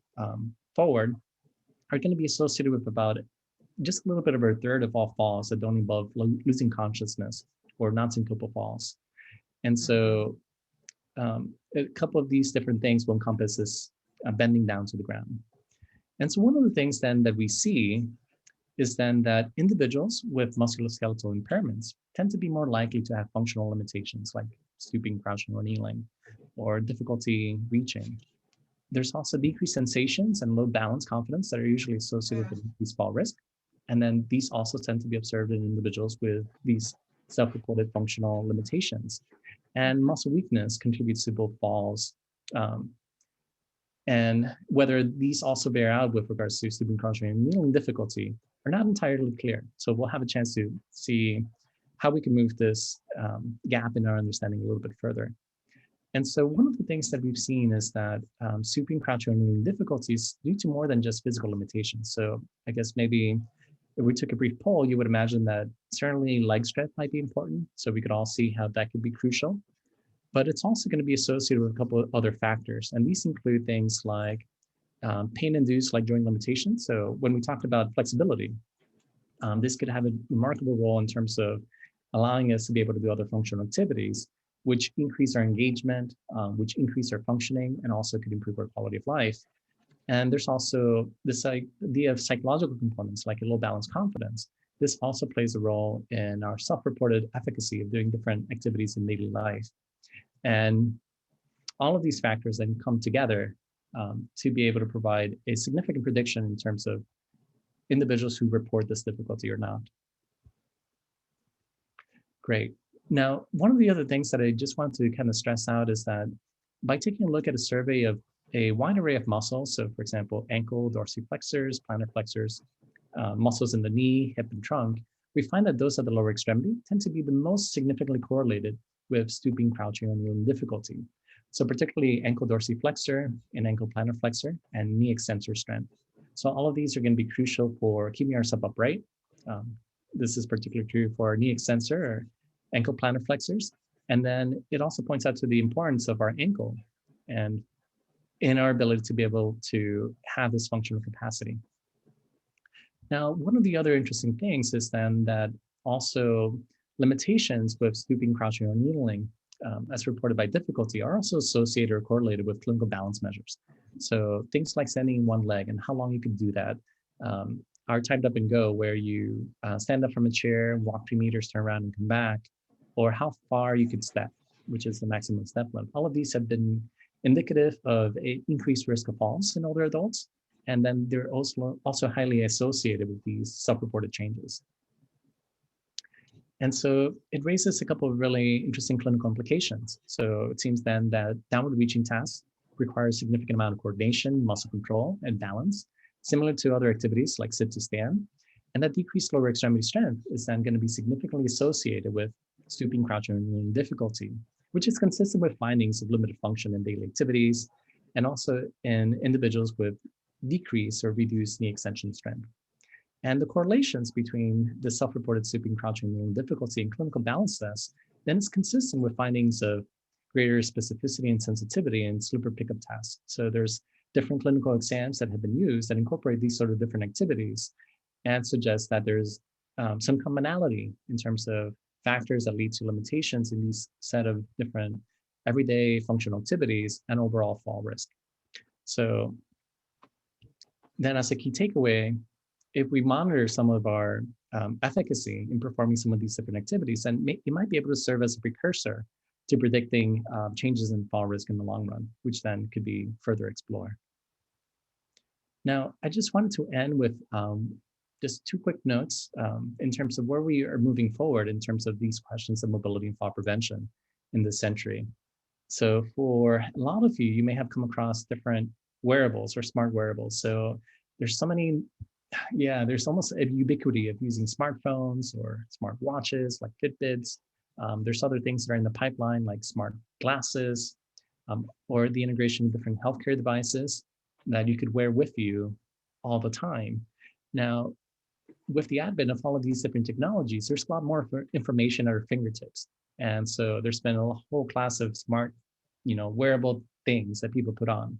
forward are going to be associated with about just a little bit over a third of all falls that don't involve losing consciousness or non-syncopal falls. And so a couple of these different things will encompass this bending down to the ground. And so one of the things then that we see is then that individuals with musculoskeletal impairments tend to be more likely to have functional limitations like stooping, crouching, or kneeling, or difficulty reaching. There's also decreased sensations and low balance confidence that are usually associated with increased fall risk. And then these also tend to be observed in individuals with these self-reported functional limitations. And muscle weakness contributes to both falls. And whether these also bear out with regards to stooping, crouching, and kneeling difficulty are not entirely clear. So we'll have a chance to see how we can move this gap in our understanding a little bit further. And so one of the things that we've seen is that stooping, crouching, and kneeling difficulties due to more than just physical limitations. So I guess maybe if we took a brief poll, you would imagine that certainly leg strength might be important. So we could all see how that could be crucial. But it's also going to be associated with a couple of other factors. And these include things like pain-induced like joint limitations. So when we talked about flexibility, this could have a remarkable role in terms of allowing us to be able to do other functional activities, which increase our engagement, which increase our functioning, and also could improve our quality of life. And there's also this idea of psychological components like a low balanced confidence. This also plays a role in our self-reported efficacy of doing different activities in daily life. And all of these factors then come together to be able to provide a significant prediction in terms of individuals who report this difficulty or not. Great. Now, one of the other things that I just want to kind of stress out is that by taking a look at a survey of a wide array of muscles, so for example, ankle, dorsiflexors, plantar flexors, muscles in the knee, hip, and trunk, we find that those at the lower extremity tend to be the most significantly correlated with stooping, crouching, and kneeling difficulty. So particularly ankle dorsiflexor and ankle plantar flexor and knee extensor strength. So all of these are going to be crucial for keeping ourselves upright. This is particularly true for our knee extensor or ankle plantar flexors. And then it also points out to the importance of our ankle and in our ability to be able to have this functional capacity. Now, one of the other interesting things is then that also limitations with stooping, crouching, or kneeling, as reported by difficulty, are also associated or correlated with clinical balance measures. So things like standing in one leg and how long you can do that are timed up and go, where you stand up from a chair, walk 2 meters, turn around and come back, or how far you could step, which is the maximum step length. All of these have been indicative of an increased risk of falls in older adults. And then they're also highly associated with these self-reported changes. And so it raises a couple of really interesting clinical implications. So it seems then that downward reaching tasks require a significant amount of coordination, muscle control, and balance, similar to other activities like sit to stand. And that decreased lower extremity strength is then going to be significantly associated with stooping, crouching, and kneeling difficulty, which is consistent with findings of limited function in daily activities, and also in individuals with decreased or reduced knee extension strength. And the correlations between the self-reported stooping, crouching, and kneeling difficulty and clinical balance tests then is consistent with findings of greater specificity and sensitivity in sleeper pickup tests. So there's different clinical exams that have been used that incorporate these sort of different activities and suggest that there's some commonality in terms of factors that lead to limitations in these set of different everyday functional activities and overall fall risk. So then as a key takeaway, if we monitor some of our efficacy in performing some of these different activities, then it might be able to serve as a precursor to predicting changes in fall risk in the long run, which then could be further explored. Now, I just wanted to end with just 2 quick notes in terms of where we are moving forward in terms of these questions of mobility and fall prevention in this century. So for a lot of you, you may have come across different wearables or smart wearables. So there's so many, there's almost a ubiquity of using smartphones or smart watches like Fitbits. There's other things that are in the pipeline like smart glasses or the integration of different healthcare devices that you could wear with you all the time. Now, with the advent of all of these different technologies, there's a lot more information at our fingertips. And so there's been a whole class of smart, wearable things that people put on.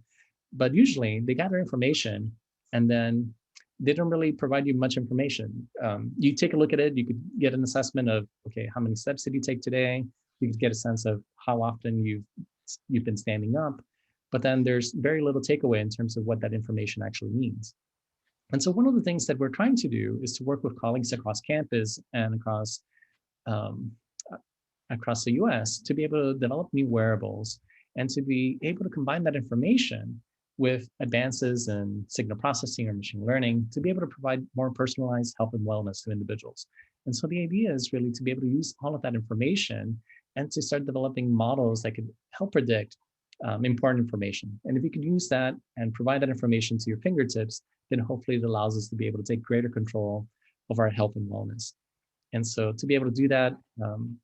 But usually they gather information and then they don't really provide you much information. You take a look at it, you could get an assessment of, okay, how many steps did you take today? You could get a sense of how often you've been standing up, but then there's very little takeaway in terms of what that information actually means. And so one of the things that we're trying to do is to work with colleagues across campus and across the US to be able to develop new wearables and to be able to combine that information with advances in signal processing or machine learning to be able to provide more personalized health and wellness to individuals. And so the idea is really to be able to use all of that information and to start developing models that could help predict important information. And if you could use that and provide that information to your fingertips, then hopefully it allows us to be able to take greater control of our health and wellness. And so to be able to do that,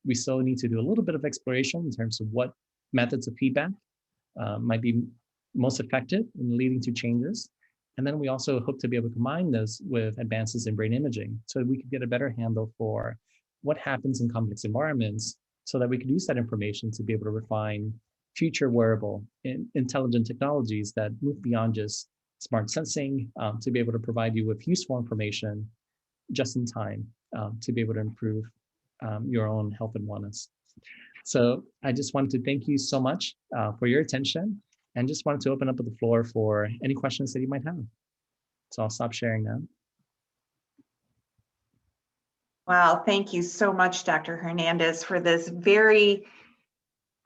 we still need to do a little bit of exploration in terms of what methods of feedback might be most effective in leading to changes. And then we also hope to be able to combine this with advances in brain imaging so that we could get a better handle for what happens in complex environments so that we could use that information to be able to refine future wearable intelligent technologies that move beyond just smart sensing, to be able to provide you with useful information just in time, to be able to improve your own health and wellness. So I just wanted to thank you so much for your attention, and just wanted to open up the floor for any questions that you might have. So I'll stop sharing now. Wow, thank you so much, Dr. Hernandez, for this very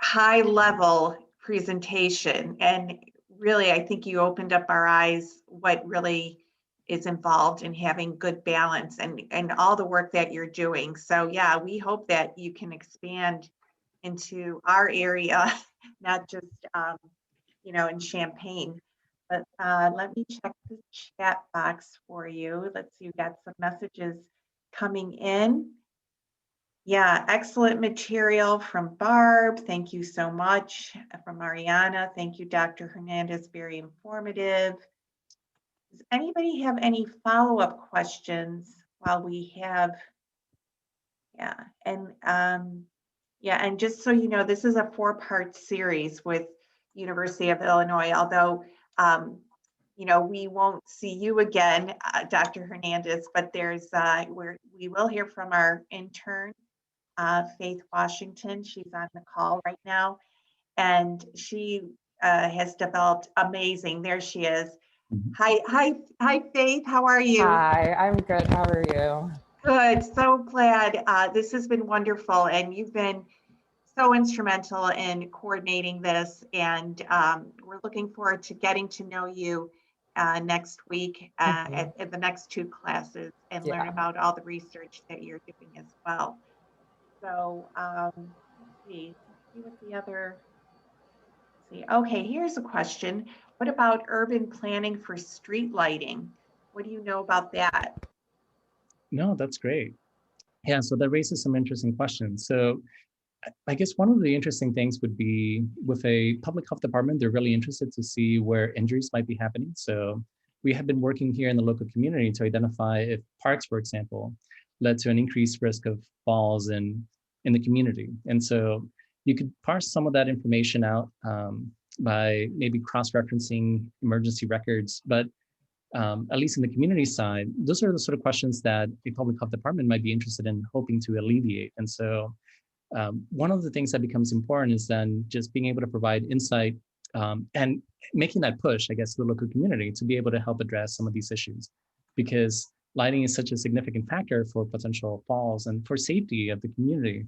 high level presentation. And really, I think you opened up our eyes what really is involved in having good balance and all the work that you're doing. So yeah, we hope that you can expand into our area, not just in Champaign. But let me check the chat box for you. Let's see, you got some messages coming in. Yeah, excellent material from Barb. Thank you so much. From Mariana. Thank you, Dr. Hernandez. Very informative. Does anybody have any follow-up questions while we have? Yeah, and just so you know, this is a 4-part series with University of Illinois, although we won't see you again, Dr. Hernandez, but we will hear from our intern, Faith Washington. She's on the call right now, and she has developed amazing. There she is. Hi, Faith. How are you? Hi, I'm good. How are you? Good. So glad. This has been wonderful, and you've been so instrumental in coordinating this, and we're looking forward to getting to know you next week at the next 2 classes and learn about all the research that you're doing as well. So let's see what the other, okay, here's a question. What about urban planning for street lighting? What do you know about that? No, that's great. Yeah, so that raises some interesting questions. So I guess one of the interesting things would be with a public health department, they're really interested to see where injuries might be happening. So we have been working here in the local community to identify if parks, for example, led to an increased risk of falls in the community. And so you could parse some of that information out by maybe cross-referencing emergency records, but at least in the community side, those are the sort of questions that a public health department might be interested in hoping to alleviate. And so one of the things that becomes important is then just being able to provide insight and making that push, I guess, to the local community to be able to help address some of these issues, because lighting is such a significant factor for potential falls and for safety of the community.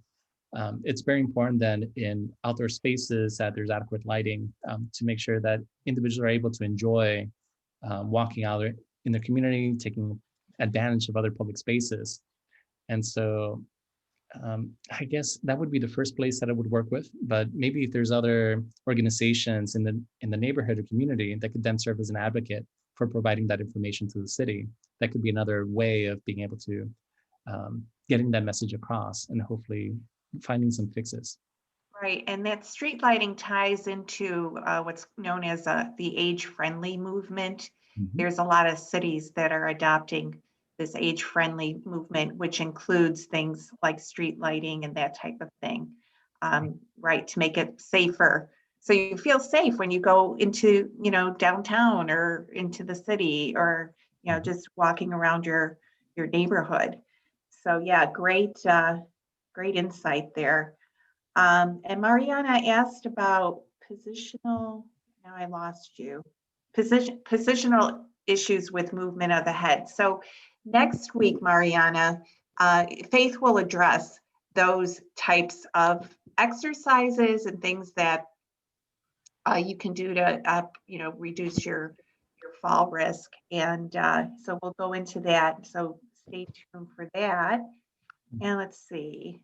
It's very important then in outdoor spaces that there's adequate lighting to make sure that individuals are able to enjoy walking out in their community, taking advantage of other public spaces. And so I guess that would be the first place that I would work with, but maybe if there's other organizations in the neighborhood or community that could then serve as an advocate for providing that information to the city, that could be another way of being able to getting that message across and hopefully finding some fixes. Right, and that street lighting ties into what's known as the age-friendly movement. Mm-hmm. There's a lot of cities that are adopting this age-friendly movement, which includes things like street lighting and that type of thing, right, to make it safer. So you feel safe when you go into, downtown or into the city or, just walking around your neighborhood. So yeah, great insight there. And Mariana asked about positional, now I lost you, positional issues with movement of the head. So next week, Mariana, Faith will address those types of exercises and things that you can do to, reduce your fall risk. And so we'll go into that. So stay tuned for that. And let's see.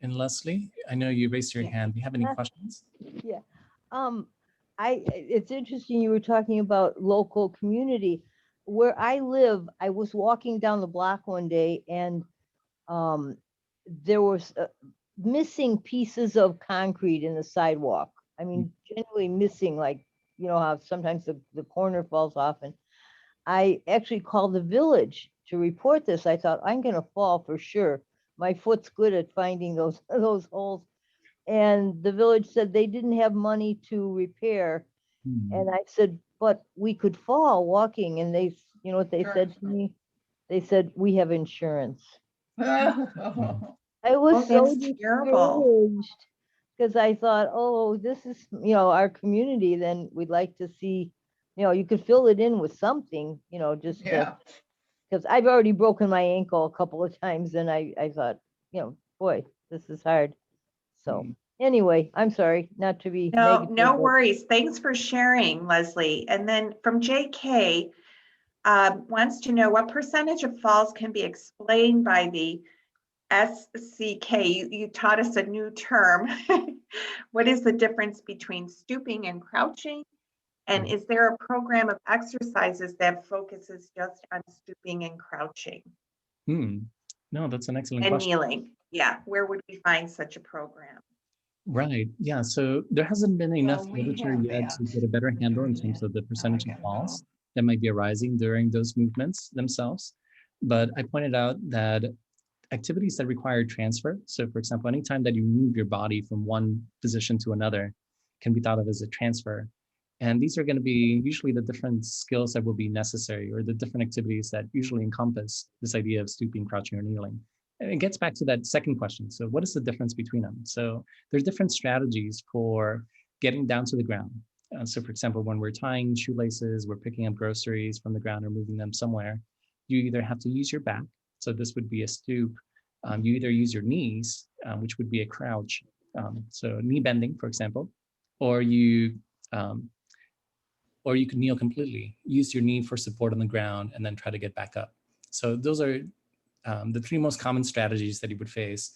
And Leslie, I know you raised your hand. Do you have any Yeah. questions? Yeah. It's interesting you were talking about local community. where I live, I was walking down the block one day and um, there was missing pieces of concrete in the sidewalk. I mean, generally missing, like, you know how sometimes the corner falls off. And I actually called the village to report this. I thought, I'm gonna fall for sure. My foot's good at finding those those holes. And the village said they didn't have money to repair. Hmm. And I said, but we could fall walking. And they, you know what they said to me? They said, we have insurance. I was Oh, so that's terrible. discouraged because I thought, oh, this is, you know, our community. Then we'd like to see, you know, you could fill it in with something, you know, just to, Yeah. because I've already broken my ankle a couple of times and I thought, you know, boy, this is hard. So Hmm. anyway, I'm sorry not to be No, negative, no but worries. Thanks for sharing, Leslie. And then from JK, wants to know what percentage of falls can be explained by the SCK. You taught us a new term. What is the difference between stooping and crouching? And is there a program of exercises that focuses just on stooping and crouching Hmm. No, that's an excellent and question. kneeling? Yeah, where would we find such a program? Right. Yeah. So there hasn't been enough Well, we literature have yet that. to get a better We're handle in doing terms that. of the Now I percentage of gotta go. falls that might be arising during those movements themselves. But I pointed out that activities that require transfer, so for example, anytime that you move your body from one position to another, can be thought of as a transfer. And these are going to be usually the different skills that will be necessary, or the different activities that usually encompass this idea of stooping, crouching, or kneeling. And it gets back to that second question. So what is the difference between them? So there's different strategies for getting down to the ground. So for example, when we're tying shoelaces, we're picking up groceries from the ground or moving them somewhere, you either have to use your back. So this would be a stoop. You either use your knees, which would be a crouch. So knee bending, for example, or you um, or you could kneel completely, use your knee for support on the ground, and then try to get back up. So those are the three most common strategies that you would face.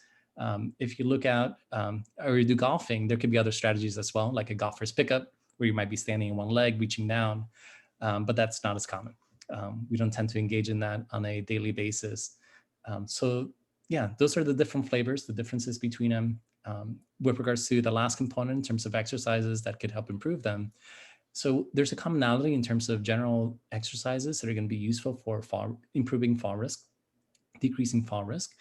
If you look out or you do golfing, there could be other strategies as well, like a golfer's pickup, where you might be standing in one leg, reaching down, but that's not as common. We don't tend to engage in that on a daily basis. So yeah, those are the different flavors, the differences between them. With regards to the last component in terms of exercises that could help improve them, so there's a commonality in terms of general exercises that are going to be useful for improving fall risk, decreasing fall risk.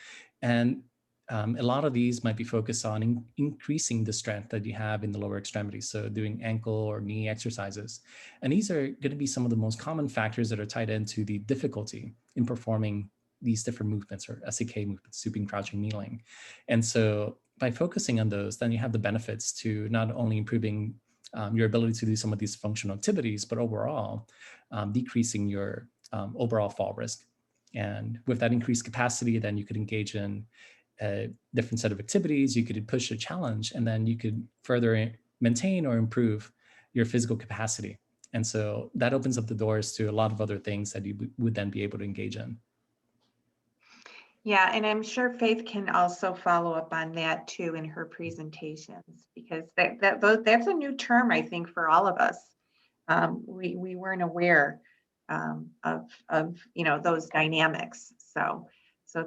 And a lot of these might be focused on increasing the strength that you have in the lower extremities. So doing ankle or knee exercises. And these are going to be some of the most common factors that are tied into the difficulty in performing these different movements, or SEK movements, stooping, crouching, kneeling. And so by focusing on those, then you have the benefits to not only improving your ability to do some of these functional activities, but overall decreasing your overall fall risk. And with that increased capacity, then you could engage in a different set of activities, you could push a challenge, and then you could further maintain or improve your physical capacity. And so that opens up the doors to a lot of other things that you would then be able to engage in. Yeah, and I'm sure Faith can also follow up on that too in her presentations, because that's a new term, I think, for all of us. We weren't aware of those dynamics. So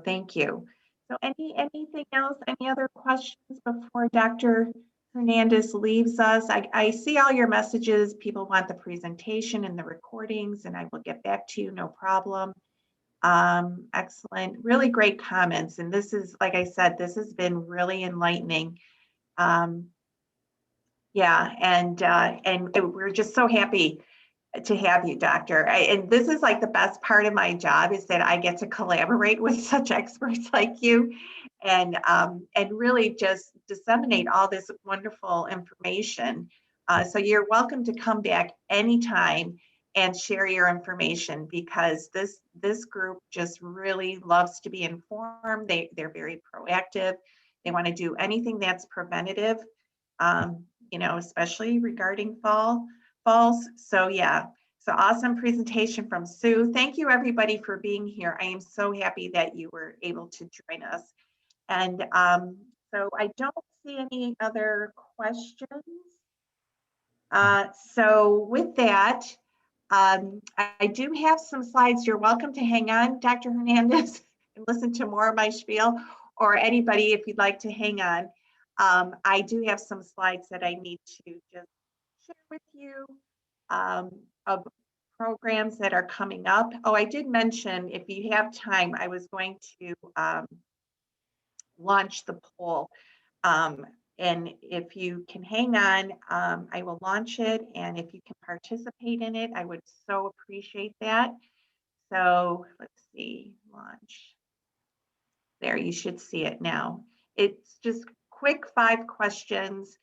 thank you. So anything else? Any other questions before Dr. Hernandez leaves us? I see all your messages. People want the presentation and the recordings, and I will get back to you, no problem. Excellent, really great comments. And this is, like I said, this has been really enlightening. Yeah, and we're just so happy to have you, Doctor. And this is like the best part of my job, is that I get to collaborate with such experts like you, and really just disseminate all this wonderful information. So you're welcome to come back anytime and share your information, because this group just really loves to be informed. They're very proactive. They want to do anything that's preventative, especially regarding falls. So yeah, so awesome presentation from Sue. Thank you everybody for being here. I am so happy that you were able to join us. And so I don't see any other questions. So with that, I do have some slides. You're welcome to hang on, Dr. Hernandez, and listen to more of my spiel, or anybody if you'd like to hang on. I do have some slides that I need to just share with you of programs that are coming up. Oh, I did mention, if you have time, I was going to launch the poll. And if you can hang on, I will launch it. And if you can participate in it, I would so appreciate that. So let's see, launch. There, you should see it now. It's just quick 5 questions.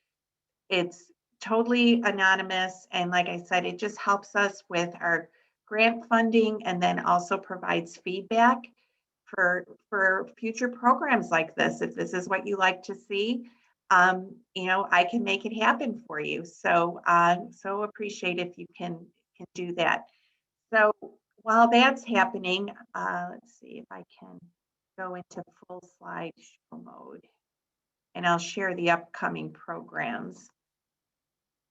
It's totally anonymous. And like I said, it just helps us with our grant funding and then also provides feedback for future programs like this. If this is what you like to see, you know, I can make it happen for you. So so appreciate if you can do that. So while that's happening, let's see if I can go into full slideshow mode, and I'll share the upcoming programs.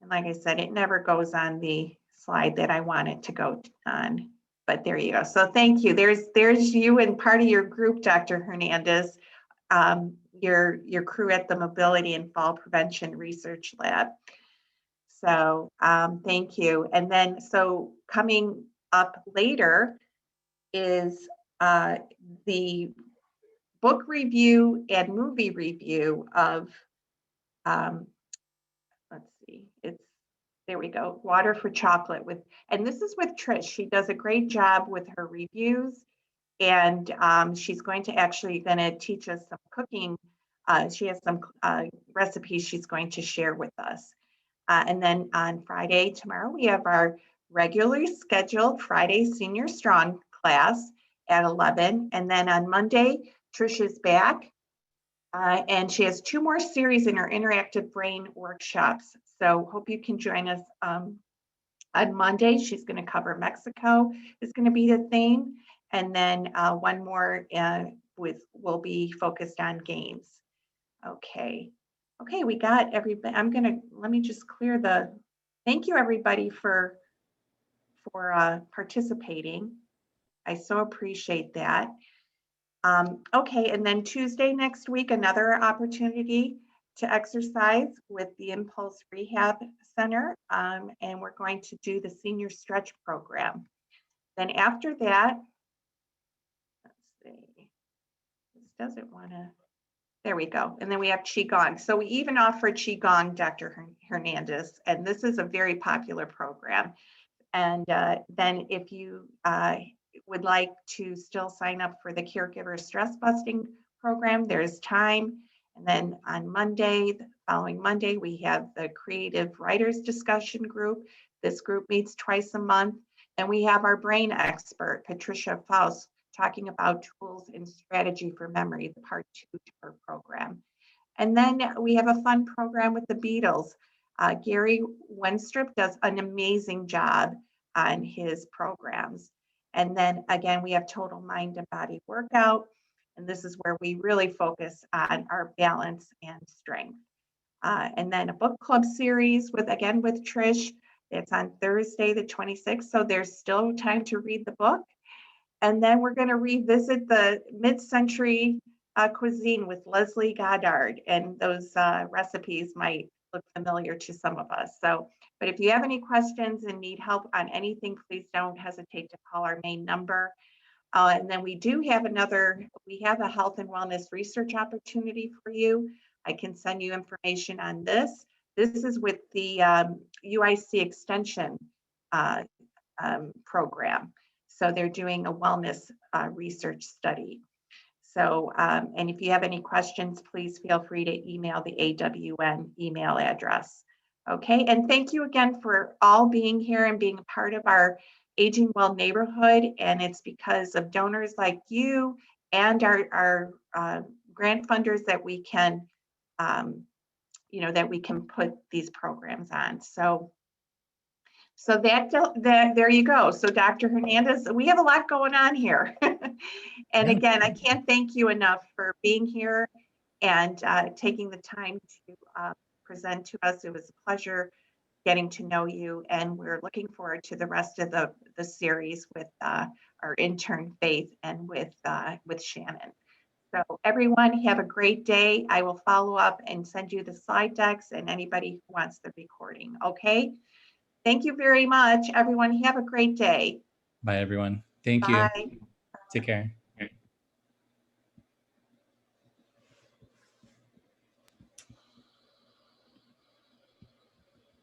And like I said, it never goes on the slide that I want it to go on, but there you go. So thank you. There's you and part of your group, Dr. Hernandez, your crew at the Mobility and Fall Prevention Research Lab. So thank you. And then, so coming up later is the book review and movie review of, let's see, there we go, Water for Chocolate with, and this is with Trish. She does a great job with her reviews, and she's going to teach us some cooking. She has some recipes she's going to share with us. And then on Friday, tomorrow, we have our regularly scheduled Friday Senior Strong class at 11. And then on Monday, Trish is back. And she has 2 more series in her interactive brain workshops. So hope you can join us on Monday. She's going to cover Mexico is going to be the theme. And then one more will be focused on games. Okay. Okay, we got everybody. Let me just clear thank you everybody for participating. I so appreciate that. Okay, and then Tuesday next week, another opportunity to exercise with the Impulse Rehab Center, and we're going to do the Senior Stretch Program. Then after that, let's see, this doesn't want to, there we go. And then we have Qigong. So we even offer Qigong, Dr. Hernandez, and this is a very popular program. And then if you would like to still sign up for the Caregiver Stress Busting Program, there's time. And then on Monday, the following Monday, we have the Creative Writers Discussion Group. This group meets twice a month. And we have our brain expert, Patricia Faust, talking about tools and strategy for memory, the part 2 to her program. And then we have a fun program with the Beatles. Gary Wenstrup does an amazing job on his programs. And then again, we have Total Mind and Body Workout. And this is where we really focus on our balance and strength. And then a book club series with Trish. It's on Thursday, the 26th. So there's still time to read the book. And then we're going to revisit the mid-century cuisine with Leslie Goddard. And those recipes might look familiar to some of us. So, but if you have any questions and need help on anything, please don't hesitate to call our main number. And then we do have we have a health and wellness research opportunity for you. I can send you information on this. This is with the UIC Extension program. So they're doing a wellness research study. So, and if you have any questions, please feel free to email the AWN email address. Okay, and thank you again for all being here and being a part of our Aging Well neighborhood. And it's because of donors like you and our grant funders that we can, that we can put these programs on. So there you go. So Dr. Hernandez, we have a lot going on here. And again, I can't thank you enough for being here and taking the time to present to us. It was a pleasure getting to know you, and we're looking forward to the rest of the series with our intern Faith and with Shannon. So everyone have a great day. I will follow up and send you the slide decks and anybody who wants the recording. Okay. Thank you very much, everyone. Have a great day. Bye, everyone. Thank you. Bye. Take care.